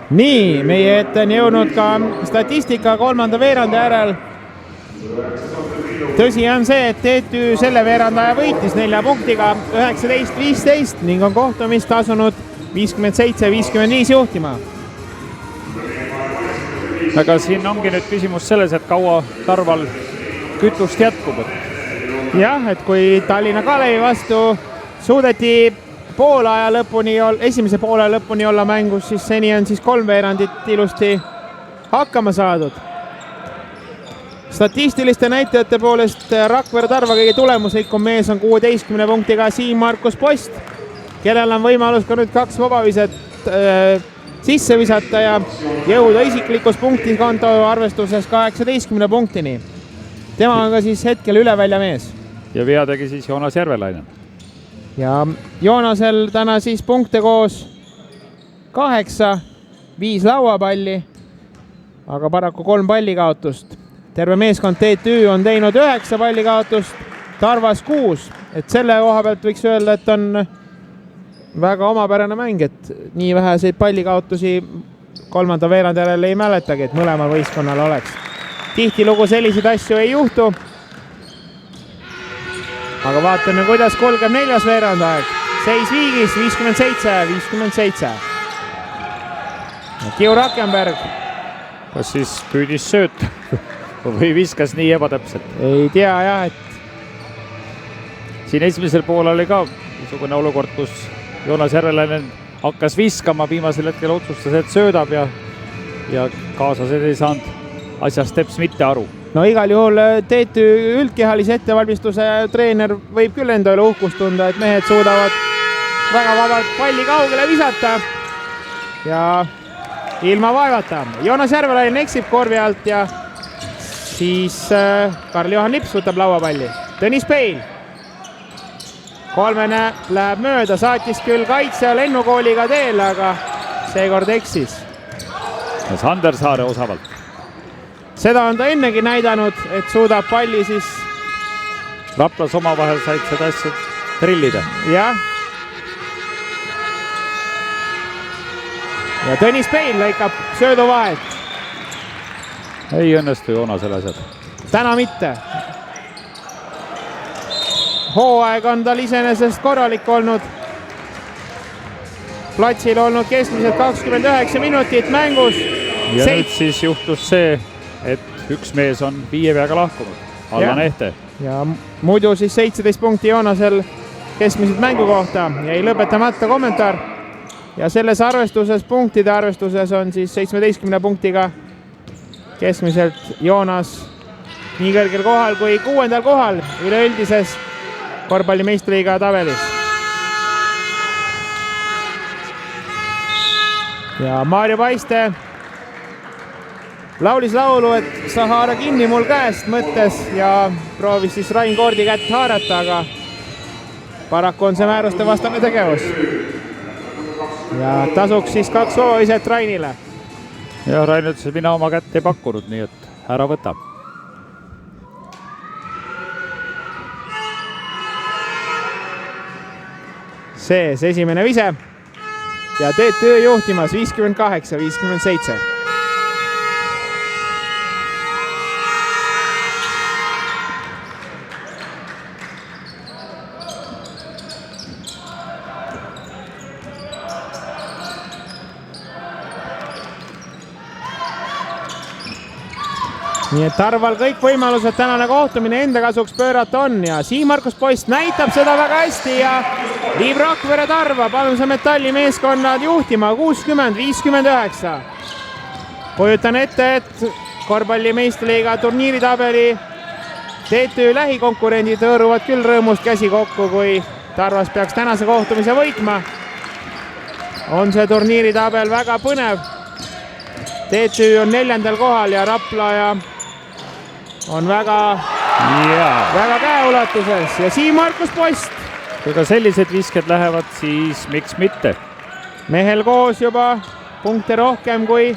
Nii, meie ette on jõudnud ka statistika 3. veerandi järel. Tõsi on see, et TTÜ selle veerandaja võitis 4 punktiga 19-15 ning on kohtumist asunud 57-55 juhtima. Aga siin ongi nüüd küsimus selles, et kaua Tarval kütust jätkub. Jah, et kui Tallinna Kalevi vastu suudeti esimese poole lõpuni olla mängus, siis seni on siis 3 veerandit ilusti hakkama saadud. Statistiliste näitajate poolest Rakvere Tarva kõige tulemuslikum mees on 16 punktiga Siim-Markus Post, kellel on võimalus ka nüüd 2 vabaviset sisse visata ja jõuda isiklikus punktikonto arvestuses 18 punktini. Tema on ka siis hetkel ülevälja mees. Ja vea tegi siis Joonas Järvelainen. Ja Joonasel täna siis punkte koos 8, 5 lauapalli, aga paraku 3 pallikaotust. Terve meeskond TTÜ on teinud 9 pallikaotust, Tarvas 6. Et selle koha pealt võiks öelda, et on väga omapärane mäng, et nii väheseid pallikaotusi kolmanda veerandi järel ei mäletagi, et mõlemal võistkonnal oleks. Tihtilugu selliseid asju ei juhtu. Aga vaatame, kuidas kulgeb 4. veerandaeg. Seis viigis 57-57. Kiu Rakenberg. Kas siis püüdis sööt või viskas nii ebatäpselt? Ei tea jah, et siin esimesel pool oli ka niisugune olukord, kus Joonas Järvelainen hakkas viskama, viimasel hetkel otsustas, et söödab ja kaaslased ei saanud asjast teps mitte aru. No igal juhul TTÜ üldkehalise ettevalmistuse treener võib küll enda üle uhkust tunda, et mehed suudavad väga vabalt palli kaugele visata ja ilma vaevata. Joonas Järvelainen eksib korvi alt ja siis Karl-Johan Lips võtab lauapalli. Tõnis Peil. Kolmene läheb mööda, saatis küll kaitsja lennukooliga teele, aga seekord eksis. Sander Saare osavalt. Seda on ta ennegi näidanud, et suudab palli siis Raplas omavahel said seda asja trillida. Jah. Ja Tõnis Peil lõikab söödu vahet. Ei õnnestu Joonasel asjad. Täna mitte. Hooaeg on tal iseenesest korralik olnud. Platsil olnud keskmiselt 29 minutit mängus. Ja nüüd siis juhtus see, et üks mees on 5 peaga lahkunud. Allan Ehte. Ja muidu siis 17 punkti Joonasel keskmiselt mängu kohta. Jäi lõpetamata kommentaar. Ja selles arvestuses, punktide arvestuses on siis 17 punktiga keskmiselt Joonas nii kõrgel kohal kui 6. kohal üleüldises korvpallimeistriliiga tabelis. Ja Maarja Paiste laulis laulu, et sa haara kinni mul käest mõttes ja proovis siis Rain Koordi kätt haarata, aga paraku on see määruste vastane tegevus. Ja tasuks siis 2 hooiset Rainile. Ja Rain ütles, et mina oma kätt ei pakkunud, nii et ära võta. Sees esimene vise ja TTÜ juhtimas 58-57. Nii et Tarval kõik võimalused tänane kohtumine enda kasuks pöörata on ja Siim-Markus Post näitab seda väga hästi ja viib Rakvere Tarva Palmse Metalli meeskonnad juhtima 60-59. Kujutan ette, et korvpallimeistriliiga turniiritabeli TTÜ lähikonkurendid hõõruvad küll rõõmust käsi kokku, kui Tarvas peaks tänase kohtumise võitma. On see turniiritabel väga põnev. TTÜ on 4. kohal ja Rapla ja on väga käeulatuses ja Siim-Markus Post. Kui ka sellised visked lähevad, siis miks mitte? Mehel koos juba punkte rohkem kui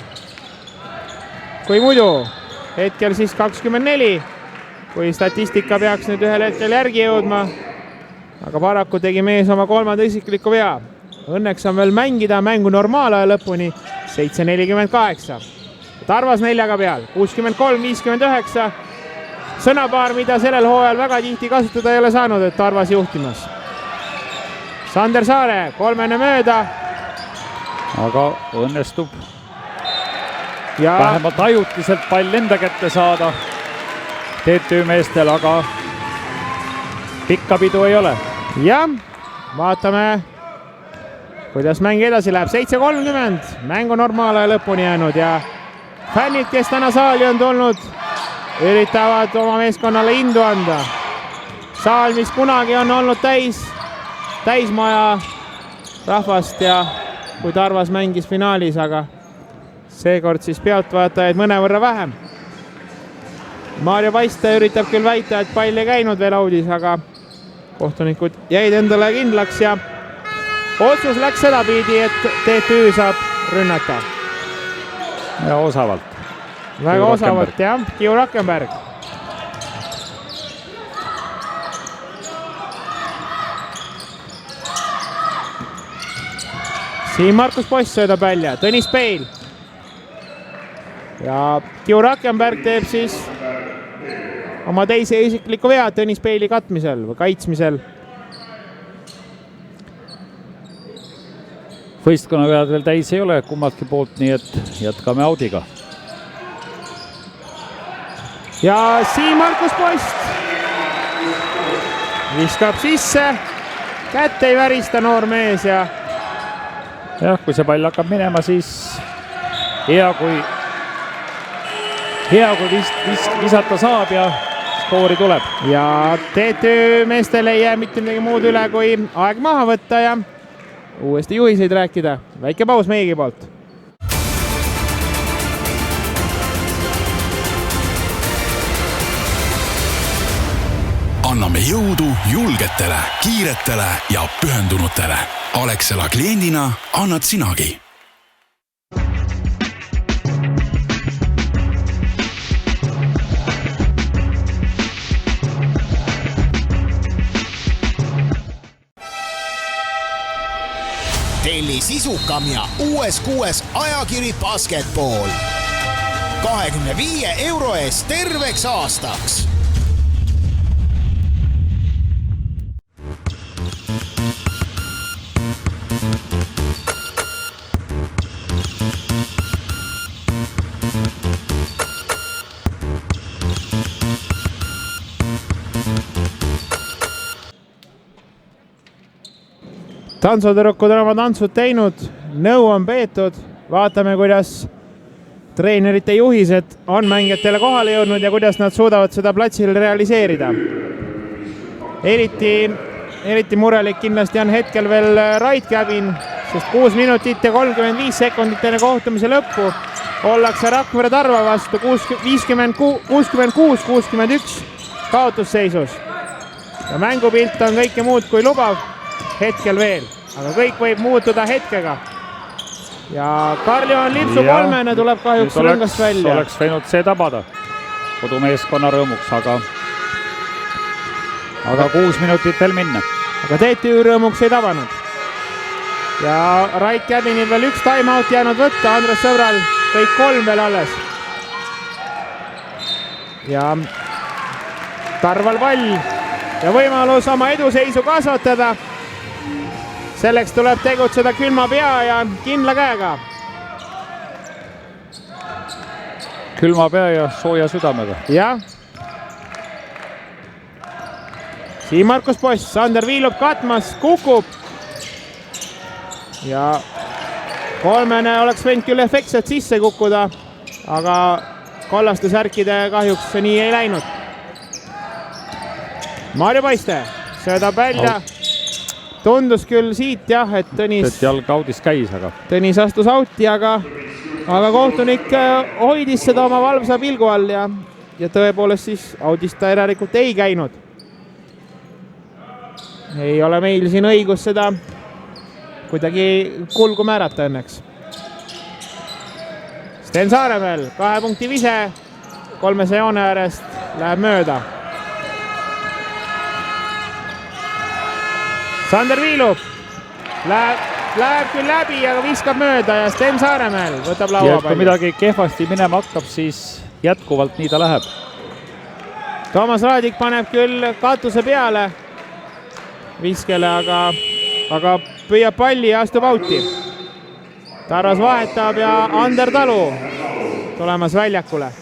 muidu. Hetkel siis 24, kui statistika peaks nüüd ühel hetkel järgi jõudma. Aga paraku tegi mees oma 3. isikliku vea. Õnneks on veel mängida mängu normaalaja lõpuni 7-48. Tarvas 4 peal, 63-59. Sõnapaar, mida sellel hooajal väga tihti kasutada ei ole saanud, et Tarvas juhtimas. Sander Saare, 3. mööda. Aga õnnestub vähemalt ajutiselt pall enda kätte saada TTÜ meestel, aga pikka pidu ei ole. Ja vaatame, kuidas mäng edasi läheb. 7-30, mängu normaalaja lõpuni jäänud ja fännid, kes täna saali on tulnud, üritavad oma meeskonnale indu anda. Saal, mis kunagi on olnud täismaja rahvast ja kui Tarvas mängis finaalis, aga seekord siis pealtvaatajaid mõnevõrra vähem. Maarja Paiste üritab küll väita, et pall ei käinud veel audis, aga kohtunikud jäid endale kindlaks ja otsus läks sedapidi, et TTÜ saab rünnata. Ja osavalt. Väga osavalt, jah. Kiu Rakkenberg. Siin Markus Poss söödab välja. Tõnis Peil. Ja Kiu Rakkenberg teeb siis oma teise isikliku vea Tõnis Peili katmisel või kaitsmisel. Võistkonna vead veel täis ei ole kummaltki poolt, nii et jätkame audiga. Ja siin Markus Post viskab sisse, kätt ei värista noor mees ja jah, kui see pall hakkab minema, siis hea kui visata saab ja skoori tuleb. Ja TTÜ meestel ei jää mitte midagi muud üle, kui aeg maha võtta ja uuesti juhiseid rääkida. Väike paus meiegi poolt. Anname jõudu julgetele, kiiretele ja pühendunutele. Alexela kliendina annad sinagi. Telli sisukam ja uues 6 ajakiri Basketball. 25 € eest terveks aastaks. Tantsutüdrukud on oma tantsud teinud, nõu on peetud, vaatame, kuidas treenerite juhised on mängijatele kohale jõudnud ja kuidas nad suudavad seda platsil realiseerida. Eriti murelik kindlasti on hetkel veel Rait Käbin, sest 6 minutit ja 35 sekundit enne kohtumise lõppu ollakse Rakvere Tarva vastu 66-61 kaotusseisus. Ja mängupilt on kõike muud kui lubav. Hetkel veel, aga kõik võib muutuda hetkega. Ja Karl-Johan Lipsu kolmene tuleb kahjuks rõngast välja. Oleks võinud see tabada kodumeeskonna rõõmuks, aga 6 minutit veel minna. Aga TTÜ rõõmuks ei tabanud. Ja Rait Käbinil veel 1 timeout jäänud võtta, Andres Sõbral kõik 3 veel alles. Ja Tarval pall ja võimalus oma eduseisu kasvatada. Selleks tuleb tegutseda külma pea ja kindla käega. Külma pea ja sooja südamega. Jah. Siin Markus Poss, Sander Viilub katmas, kukub. Ja kolmene oleks võinud küll efektselt sisse kukkuda, aga kollaste särkide kahjuks see nii ei läinud. Maarja Paiste söödab välja. Tundus küll siit jah, et Tõnis jalg audis käis, aga Tõnis astus auti, aga kohtunik hoidis seda oma valvsa pilgu all ja tõepoolest siis audist ta järelikult ei käinud. Ei ole meil siin õigus seda kuidagi kulgu määrata õnneks. Sten Saaremäel 2 punkti vise, 3 joone äärest läheb mööda. Sander Viilub läheb küll läbi, aga viskab mööda ja Sten Saaremäel võtab laua palju. Kui midagi kehvasti minema hakkab, siis jätkuvalt nii ta läheb. Toomas Raadik paneb küll katuse peale viskele, aga püüab palli ja astub auti. Tarvas vahetab ja Ander Talu tulemas väljakule.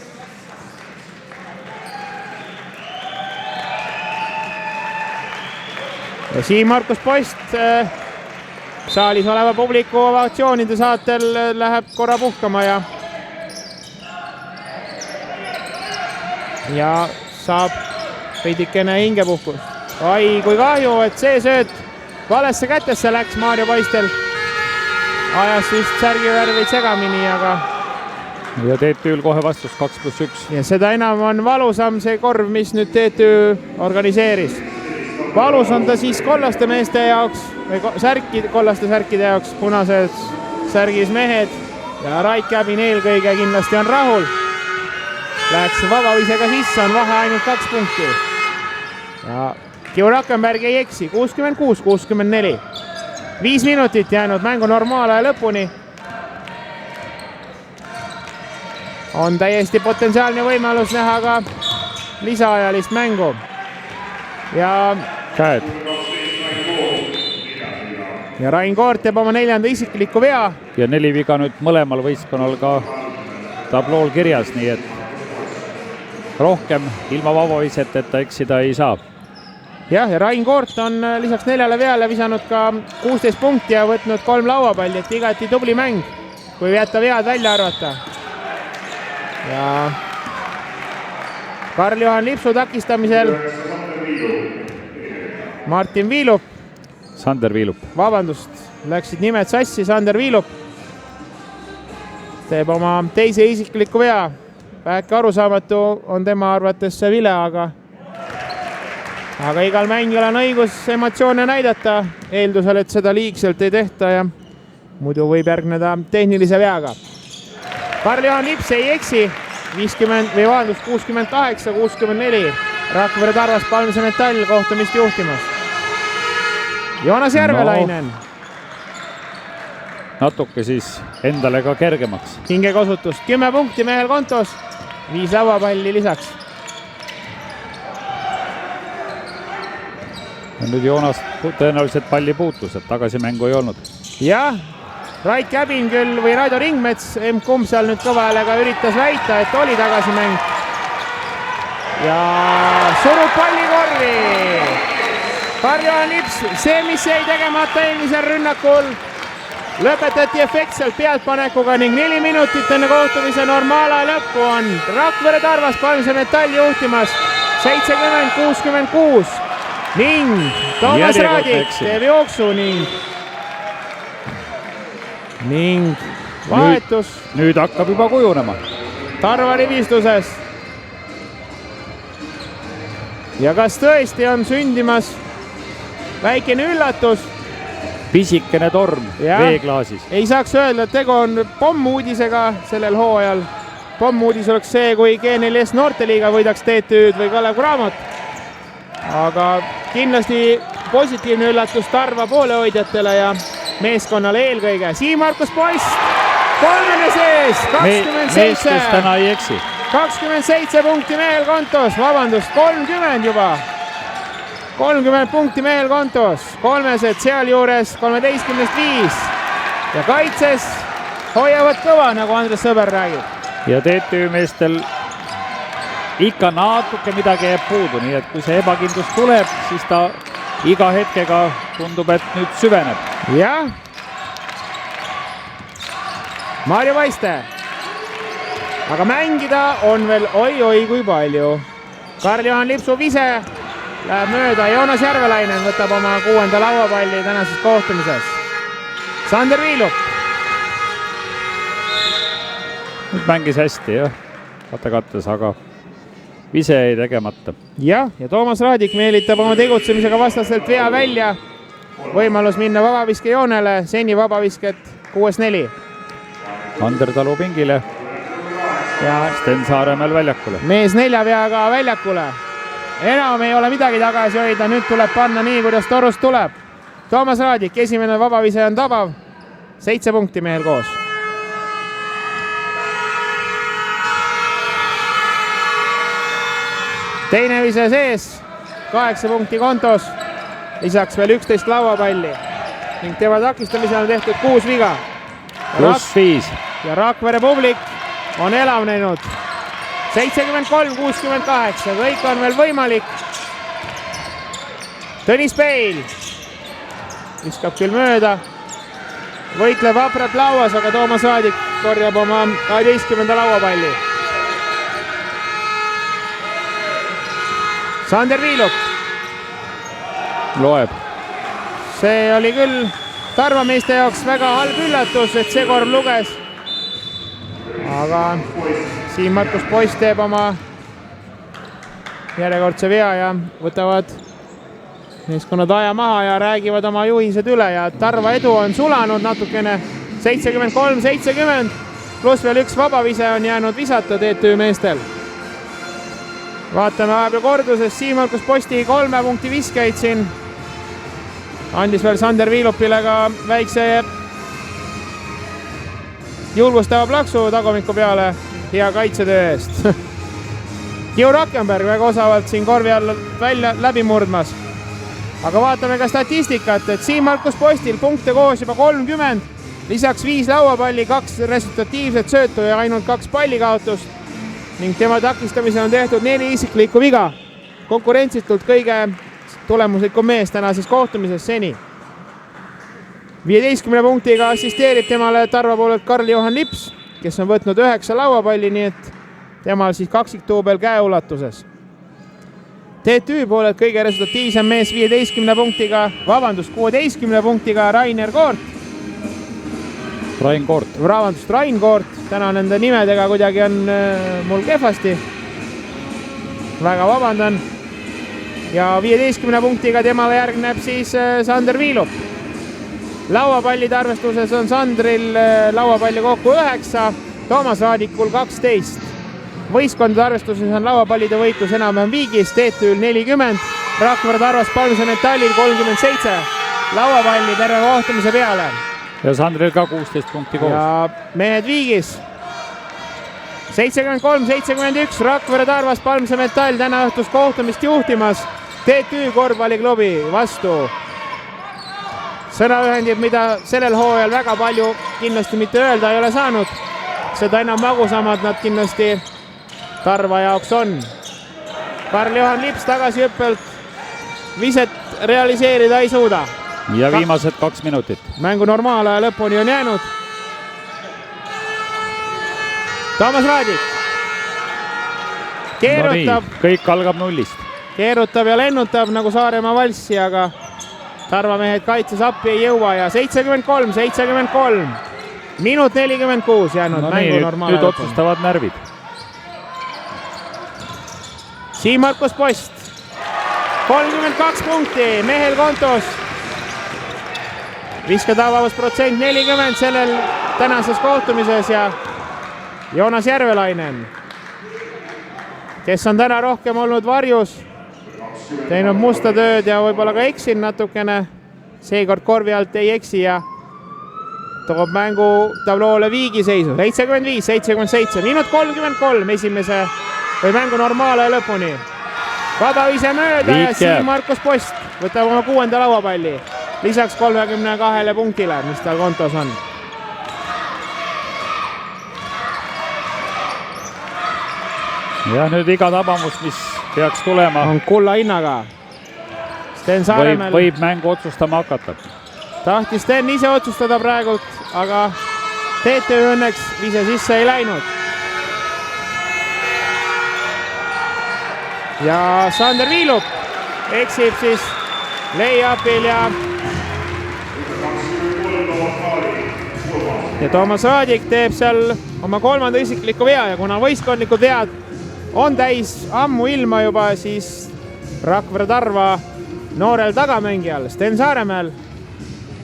Ja siin Markus Post saalis oleva publiku ovatsioonide saatel läheb korra puhkama ja saab veidikene hingepuhkust. Ai, kui kahju, et see sööt valesse kätesse läks Maarja Paistel. ajas vist särgivärvid segamini, aga ja TTÜ-l kohe vastus 2+1. ja seda enam on valusam see korv, mis nüüd TTÜ organiseeris. Valus on ta siis kollaste meeste jaoks või kollaste särkide jaoks, punased särgis mehed ja Rait Käbin eelkõige kindlasti on rahul. Läks vabavisega sisse, on vahe ainult 2 punkti. Ja Kiu Rakkenberg ei eksi, 66-64. 5 minutit jäänud mängu normaalaja lõpuni. On täiesti potentsiaalne võimalus näha ka lisaajalist mängu. Ja käed. Ja Rain Koort teeb oma 4. isikliku vea. Ja 4 viga nüüd mõlemal võistkonnal ka tablool kirjas, nii et rohkem ilma vabaviseteta eksida ei saa. Ja Rain Koort on lisaks 4 veale visanud ka 16 punkti ja võtnud 3 lauapalli, et igati tubli mäng, kui jätta vead välja arvata. Ja Karl-Johan Lipsu takistamisel Martin Viilup. Sander Viilup. Vabandust, läksid nimed sassi, Sander Viilup teeb oma 2. isikliku vea. Väike arusaamatu on tema arvates see vile, aga igal mängijal on õigus emotsioone näidata, eeldusel, et seda liigselt ei tehta ja muidu võib järgneda tehnilise veaga. Karl-Johan Lips ei eksi, 68-64. Rakvere Tarvas Palmise Metall kohtumist juhtimas. Joonas Järvelainen. Natuke siis endale ka kergemaks. Hingekosutust, 10 punkti mehel kontos, 5 lauapalli lisaks. Ja nüüd Joonas tõenäoliselt palli puutus, et tagasimängu ei olnud. Jah, Rait Käbin küll või Raido Ringmets, kumb seal nüüd kõva häälega üritas väita, et oli tagasimäng. Ja surub palli korvi. Karl-Johan Lips, see mis jäi tegemata eelmisel rünnakul, lõpetati efektselt pealtpanekuga ning 4 minutit enne kohtumise normaala lõppu on Rakvere Tarvas Palmise Metall juhtimas 70-66 ning Toomas Raadik teeb jooksu ning vahetus. Nüüd hakkab juba kujunema. Tarva rivistuses. Ja kas tõesti on sündimas väikene üllatus? Pisikene torm veeklaasis. Ei saaks öelda, et tegu on pommuudisega sellel hooajal. Pommuudis oleks see, kui G4S Noorteliiga võidaks TTÜ-d või Kalev Cramot. Aga kindlasti positiivne üllatus Tarva poolehoidjatele ja meeskonnale eelkõige. Siim-Markus Poist, 3. sees, 27. Meestes täna ei eksi. 27 punkti mehel kontos, vabandust, 30 juba. 30 punkti mehel kontos, 3 seal juures 13-5 ja kaitses hoiavad kõva, nagu Andres Sõber räägib. Ja TTÜ meestel ikka natuke midagi jääb puudu, nii et kui see ebakindlus tuleb, siis ta iga hetkega tundub, et nüüd süveneb. Jah. Marju Vaiste. Aga mängida on veel oi-oi kui palju. Karl-Johan Lipsu vise läheb mööda. Joonas Järvelainen võtab oma 6. lauapalli tänases kohtumises. Sander Viilup. Nüüd mängis hästi, jah. Kattekattes, aga vise ei tegemata. Jah, ja Toomas Raadik meelitab oma tegutsemisega vastastelt vea välja. Võimalus minna vabaviske joonele, seni vabavisket 6-4. Ander Talu pingile. Ja Sten Saaremäel väljakule. Mees 4 veaga väljakule. Enam ei ole midagi tagasi hoida, nüüd tuleb panna nii, kuidas torust tuleb. Toomas Raadik, esimene vabavise on tabav. 7 punkti mehel koos. Teine vise sees, 8 punkti kontos. Lisaks veel 11 lauapalli. Ning tema takistamisel on tehtud 6 viga. Pluss 5. Ja Rakvere publik on elavnenud 73-68, kõik on veel võimalik. Tõnis Peil viskab küll mööda, võitleb vapralt lauas, aga Toomas Raadik korjab oma 12. lauapalli. Sander Viilup loeb. See oli küll Tarva meeste jaoks väga halb üllatus, et see korv luges. Aga Siim Markus Poiss teeb oma järjekordse vea ja võtavad meeskonnad aja maha ja räägivad oma juhised üle ja Tarva edu on sulanud natukene 73-70 pluss veel üks vabavise on jäänud visata TTÜ meestel. Vaatame vahepeal korduses Siim Markus Posti 3 punkti viskeid siin. Andis veel Sander Viilupile ka väikse julgustava plaksu tagumiku peale hea kaitsetöö eest. Kiu Rakkenberg väga osavalt siin korvi all välja läbi murdmas. Aga vaatame ka statistikat, et Siim Markus Postil punkte koos juba 30, lisaks 5 lauapalli, 2 resultatiivset söötu ja ainult 2 pallikaotust ning tema takistamisel on tehtud 4 isiklikku viga. Konkurentsitult kõige tulemuslikum mees tänases kohtumises seni. 15 punktiga assisteerib temale Tarva poolelt Karl-Johan Lips, kes on võtnud 9 lauapalli, nii et temal siis kaksiktuubel käeulatuses. TTÜ poolelt kõige resultatiivsem mees 16 punktiga Rainer Koort. Rain Koort, täna nende nimedega kuidagi on mul kehvasti. Väga vabandan. Ja 15 punktiga temale järgneb siis Sander Viilup. Lauapallide arvestuses on Sandril lauapalli kokku 9, Toomas Raadikul 12. Võistkondade arvestuses on lauapallide võitlus enam-vähem viigis, TTÜ-l 40, Rakvere Tarvas Palmse Metallil 37 lauapalli terve kohtumise peale. Ja Sandril ka 16 punkti koos. Ja mehed viigis 73-71 Rakvere Tarvas Palmse Metall täna õhtus kohtumist juhtimas TTÜ korvpalliklubi vastu. Sõnaühendid, mida sellel hooajal väga palju kindlasti mitte öelda ei ole saanud. Seda enam magusamad nad kindlasti Tarva jaoks on. Karl-Johan Lips tagasi hüppelt viset realiseerida ei suuda. Ja viimased 2 minutit. Mängu normaalaja lõpuni on jäänud. Toomas Raadik keerutab. No nii, kõik algab nullist. Keerutab ja lennutab nagu Saaremaa valssi, aga Tarva mehed kaitses appi ei jõua ja 73-73. Minut 46 jäänud mängu normaalaja lõpuni. Nüüd otsustavad närvid. Siim Markus Post 32 punkti mehel kontos. Visketavavusprotsent 40 sellel tänases kohtumises ja Joonas Järvelainen, kes on täna rohkem olnud varjus, teinud musta tööd ja võib-olla ka eksin natukene. Seekord korvi alt ei eksi ja toob mängu tabloole viigiseisu 75-77, minut 33 esimese või mängu normaalaja lõpuni. Vabavise mööda ja Siim Markus Post võtab oma 6. lauapalli. Lisaks 32 punktile, mis tal kontos on. Ja nüüd iga tabamus, mis peaks tulema, on kulla hinnaga. Sten Saaremäel võib mängu otsustama hakata. Tahtis Sten ise otsustada praegult, aga TTÜ õnneks vise sisse ei läinud. Ja Sander Viilup eksib siis lay-upil ja Toomas Raadik teeb seal oma 3. isikliku vea ja kuna võistkondlikud vead on täis ammu ilma juba, siis Rakvere Tarva noorel tagamängijal Sten Saaremäel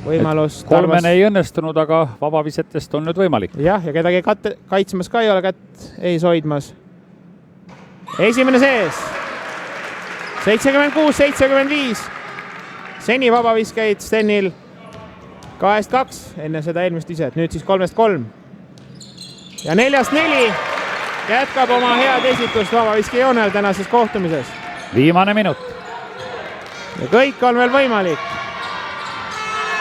võimalus. Kolmene ei õnnestunud, aga vabavisetest on nüüd võimalik. Jah, ja kedagi kaitsmas ka ei ole kätt ees hoidmas. Esimene sees 76-75. Seni vabaviskeid Stenil 2-2 enne seda eelmist viset, nüüd siis 3-3. Ja 4-4 jätkab oma head esitust vabaviske joonel tänases kohtumises. Viimane minut. Ja kõik on veel võimalik.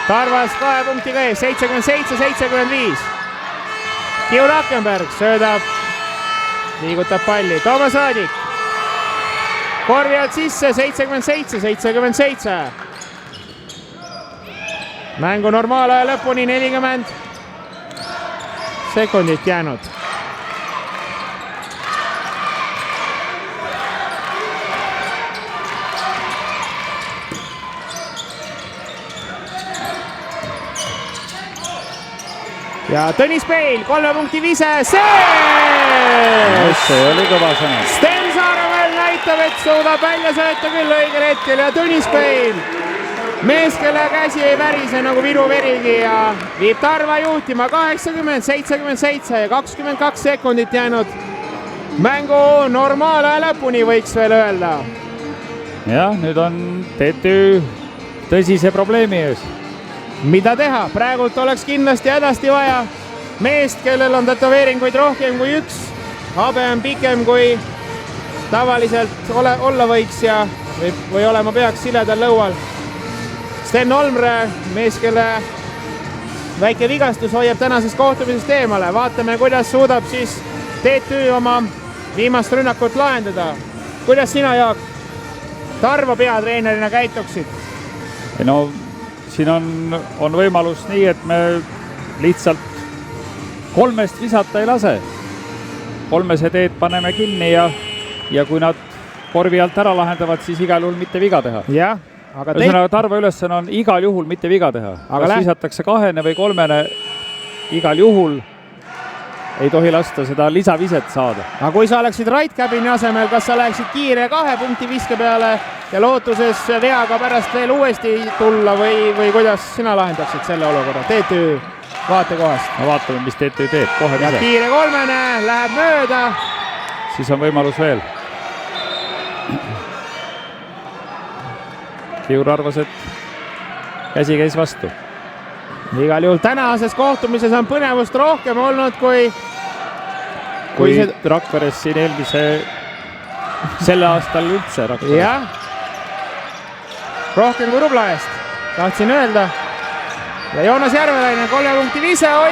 Tarvas 2 punktiga ees, 77-75. Kiu Rakkenberg söödab, liigutab palli. Toomas Raadik korvi alt sisse, 77-77. Mängu normaalaja lõpuni 40 sekundit jäänud. ja Tõnis Peil 3 punkti vise, see oli kõva sõna. Sten Saaremäel näitab, et suudab välja sööta küll õigel hetkel ja Tõnis Peil, mees, kelle käsi ei värise nagu Viru verigi ja viib Tarva juhtima 80-77 ja 22 sekundit jäänud mängu normaalaja lõpuni, võiks veel öelda. Jah, nüüd on TTÜ tõsise probleemi ees. Mida teha? Praegult oleks kindlasti hädasti vaja meest, kellel on tätoveeringuid rohkem kui üks. Habe on pikem kui tavaliselt olla võiks ja või olema peaks siledal lõual. Sten Olmre, mees, kelle väike vigastus hoiab tänasest kohtumisest eemale. Vaatame, kuidas suudab siis TTÜ oma viimast rünnakut lahendada. Kuidas sina, Jaak, Tarva peatreenerina käituksid? No siin on võimalus nii, et me lihtsalt 3 visata ei lase. 3 teed paneme kinni ja kui nad korvi alt ära lahendavad, siis igal juhul mitte viga teha. Jah, aga Tarva ülesanne on igal juhul mitte viga teha. Kas visatakse 2 või 3, igal juhul ei tohi lasta seda lisaviset saada. Aga kui sa oleksid Rait Käbini asemel, kas sa läheksid kiire 2 punkti viske peale ja lootuses veaga pärast veel uuesti tulla või kuidas sina lahendaksid selle olukorra TTÜ vaatekohast? No vaatame, mis TTÜ teeb. Kohe ja kiire 3 läheb mööda. Siis on võimalus veel. Kiur arvas, et käsi käis vastu. Igal juhul tänases kohtumises on põnevust rohkem olnud kui Rakveres siin eelmise selle aastal üldse Rakveres. Jah, rohkem kui Rubla eest, tahtsin öelda. Ja Joonas Järvelainen 3 punkti vise, oi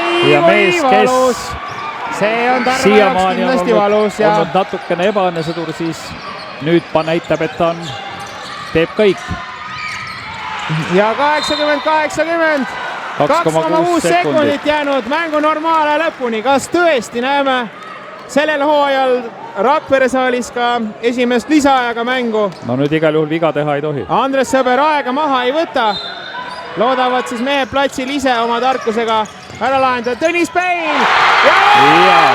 valus. See on Tarva jaoks kindlasti valus. Ja on natukene ebaõnne sõdur, siis nüüd näitab, et ta teeb kõik. Ja 80-80. 2,6 sekundit jäänud mängu normaale lõpuni. Kas tõesti näeme sellel hooajal Rakvere saalis ka esimest lisaajaga mängu? No nüüd igal juhul viga teha ei tohi. Andres Sõber aega maha ei võta. Loodavad siis mehed platsil ise oma tarkusega ära lahendada. Tõnis Peil ja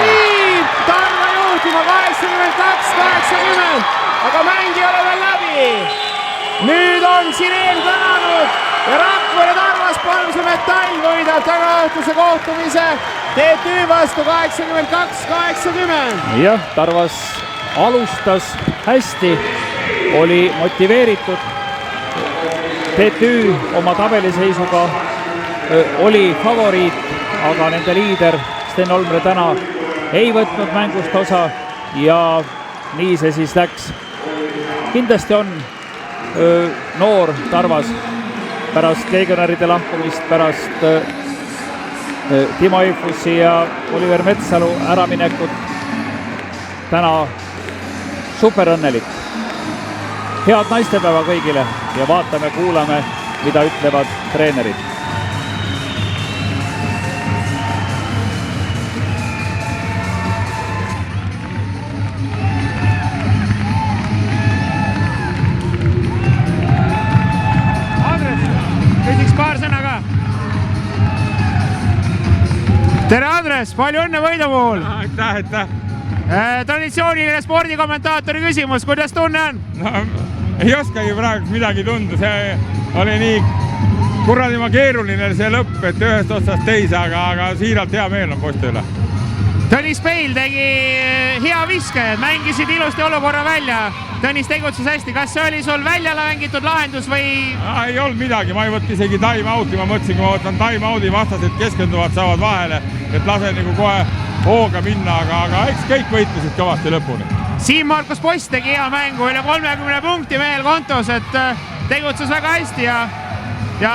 viib Tarva juhtima 82-80. Aga mäng ei ole veel läbi. Nüüd on sireen kõlanud ja Rakvere Tarvas Palmse Metall võidab tagaõhtuse kohtumise TTÜ vastu 82-80. Jah, Tarvas alustas hästi, oli motiveeritud. TTÜ oma tabeliseisuga oli favoriit, aga nende liider Sten Olmre täna ei võtnud mängust osa ja nii see siis läks. Kindlasti on noor Tarvas pärast legionäride lahkumist, pärast Timo Eifussi ja Oliver Metsalu äraminekut täna superõnnelik. Head naistepäeva kõigile ja vaatame, kuulame, mida ütlevad treenerid. Tere, Andres, palju õnne võidu puhul! Aitäh! Traditsiooniline spordikommentaatori küsimus, kuidas tunne on? No, ei oskagi praegu midagi tunda, see oli nii kuradima keeruline see lõpp, et ühest otsast teise, aga siiralt hea meel on poiste üle. Tõnis Peil tegi hea viske, mängisid ilusti olukorra välja. Tõnis tegutses hästi, kas see oli sul välja mängitud lahendus või? Ei olnud midagi, ma ei võtta isegi time-out'i, ma mõtlesin, kui ma võtan time-out'i, vastased keskenduvad, saavad vahele, et lase nagu kohe hooga minna, aga eks kõik võitlesid kõvasti lõpuni. Siim-Markus Post tegi hea mängu, üle 30 punkti mehel kontos, et tegutses väga hästi ja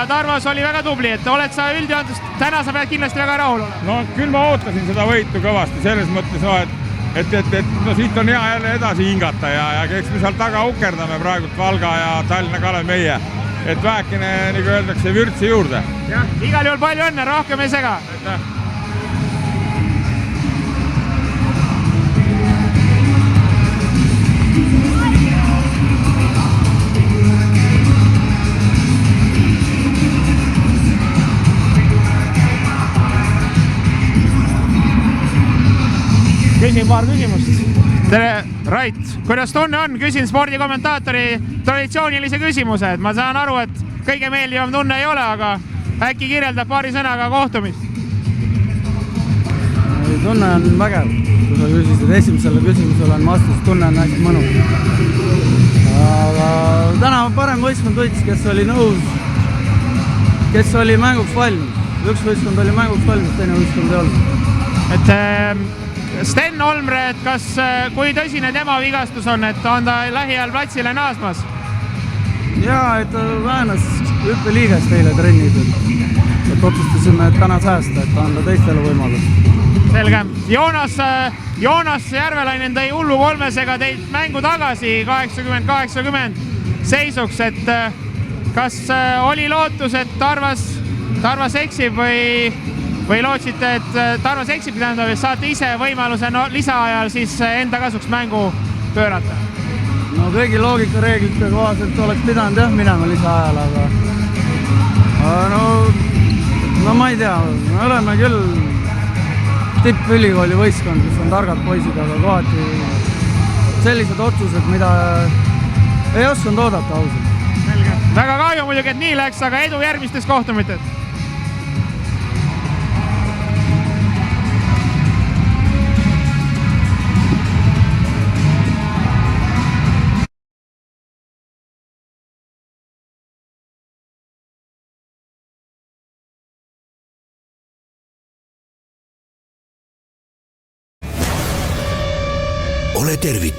Tarvas oli väga tubli, et oled sa üldjoondust, täna sa pead kindlasti väga rahul olema. No küll ma ootasin seda võitu kõvasti, selles mõttes, et siit on hea jälle edasi hingata ja eks me seal taga ukerdame praegult Valga ja Tallinna Kalev meie, et vähekene, nagu öeldakse, vürtsi juurde. Jah, igal juhul palju õnne, rohkem ei sega. Aitäh! küsin paar küsimust. Tere, Rait, kuidas tunne on? Küsin spordikommentaatori traditsioonilise küsimuse, et ma saan aru, et kõige meeldivam tunne ei ole, aga äkki kirjeldab paari sõnaga kohtumist? Tunne on vägev, kui sa küsisid esimesele küsimusele on vastus, tunne on hästi mõnus. Aga täna parem võistkond võitis, kes oli nõus, kes oli mänguks valmis. Üks võistkond oli mänguks valmis, teine võistkond ei olnud. Et Sten Olmre, et kas, kui tõsine tema vigastus on, et on ta lähiajal platsile naasmas? Jaa, et ta väänas hüppeliigest eile trennis, et otsustasime, et täna säästa, et anda teistele võimalust. Selge. Joonas Järvelainen tõi hullu kolmesega teid mängu tagasi 80-80 seisuks, et kas oli lootus, et Tarvas eksib või lootsite, et Tarvas eksib, tähendab, et saate ise võimaluse lisaajal siis enda kasuks mängu pöörata? No kõigi loogikareeglite kohaselt oleks pidanud jah minema lisaajal, aga no ma ei tea, me oleme küll tippülikooli võistkond, mis on targad poisid, aga kohati sellised otsused, mida ei osanud oodata ausalt. Selge. Väga kahju muidugi, et nii läks, aga edu järgmistes kohtumites. Ole tervitatud.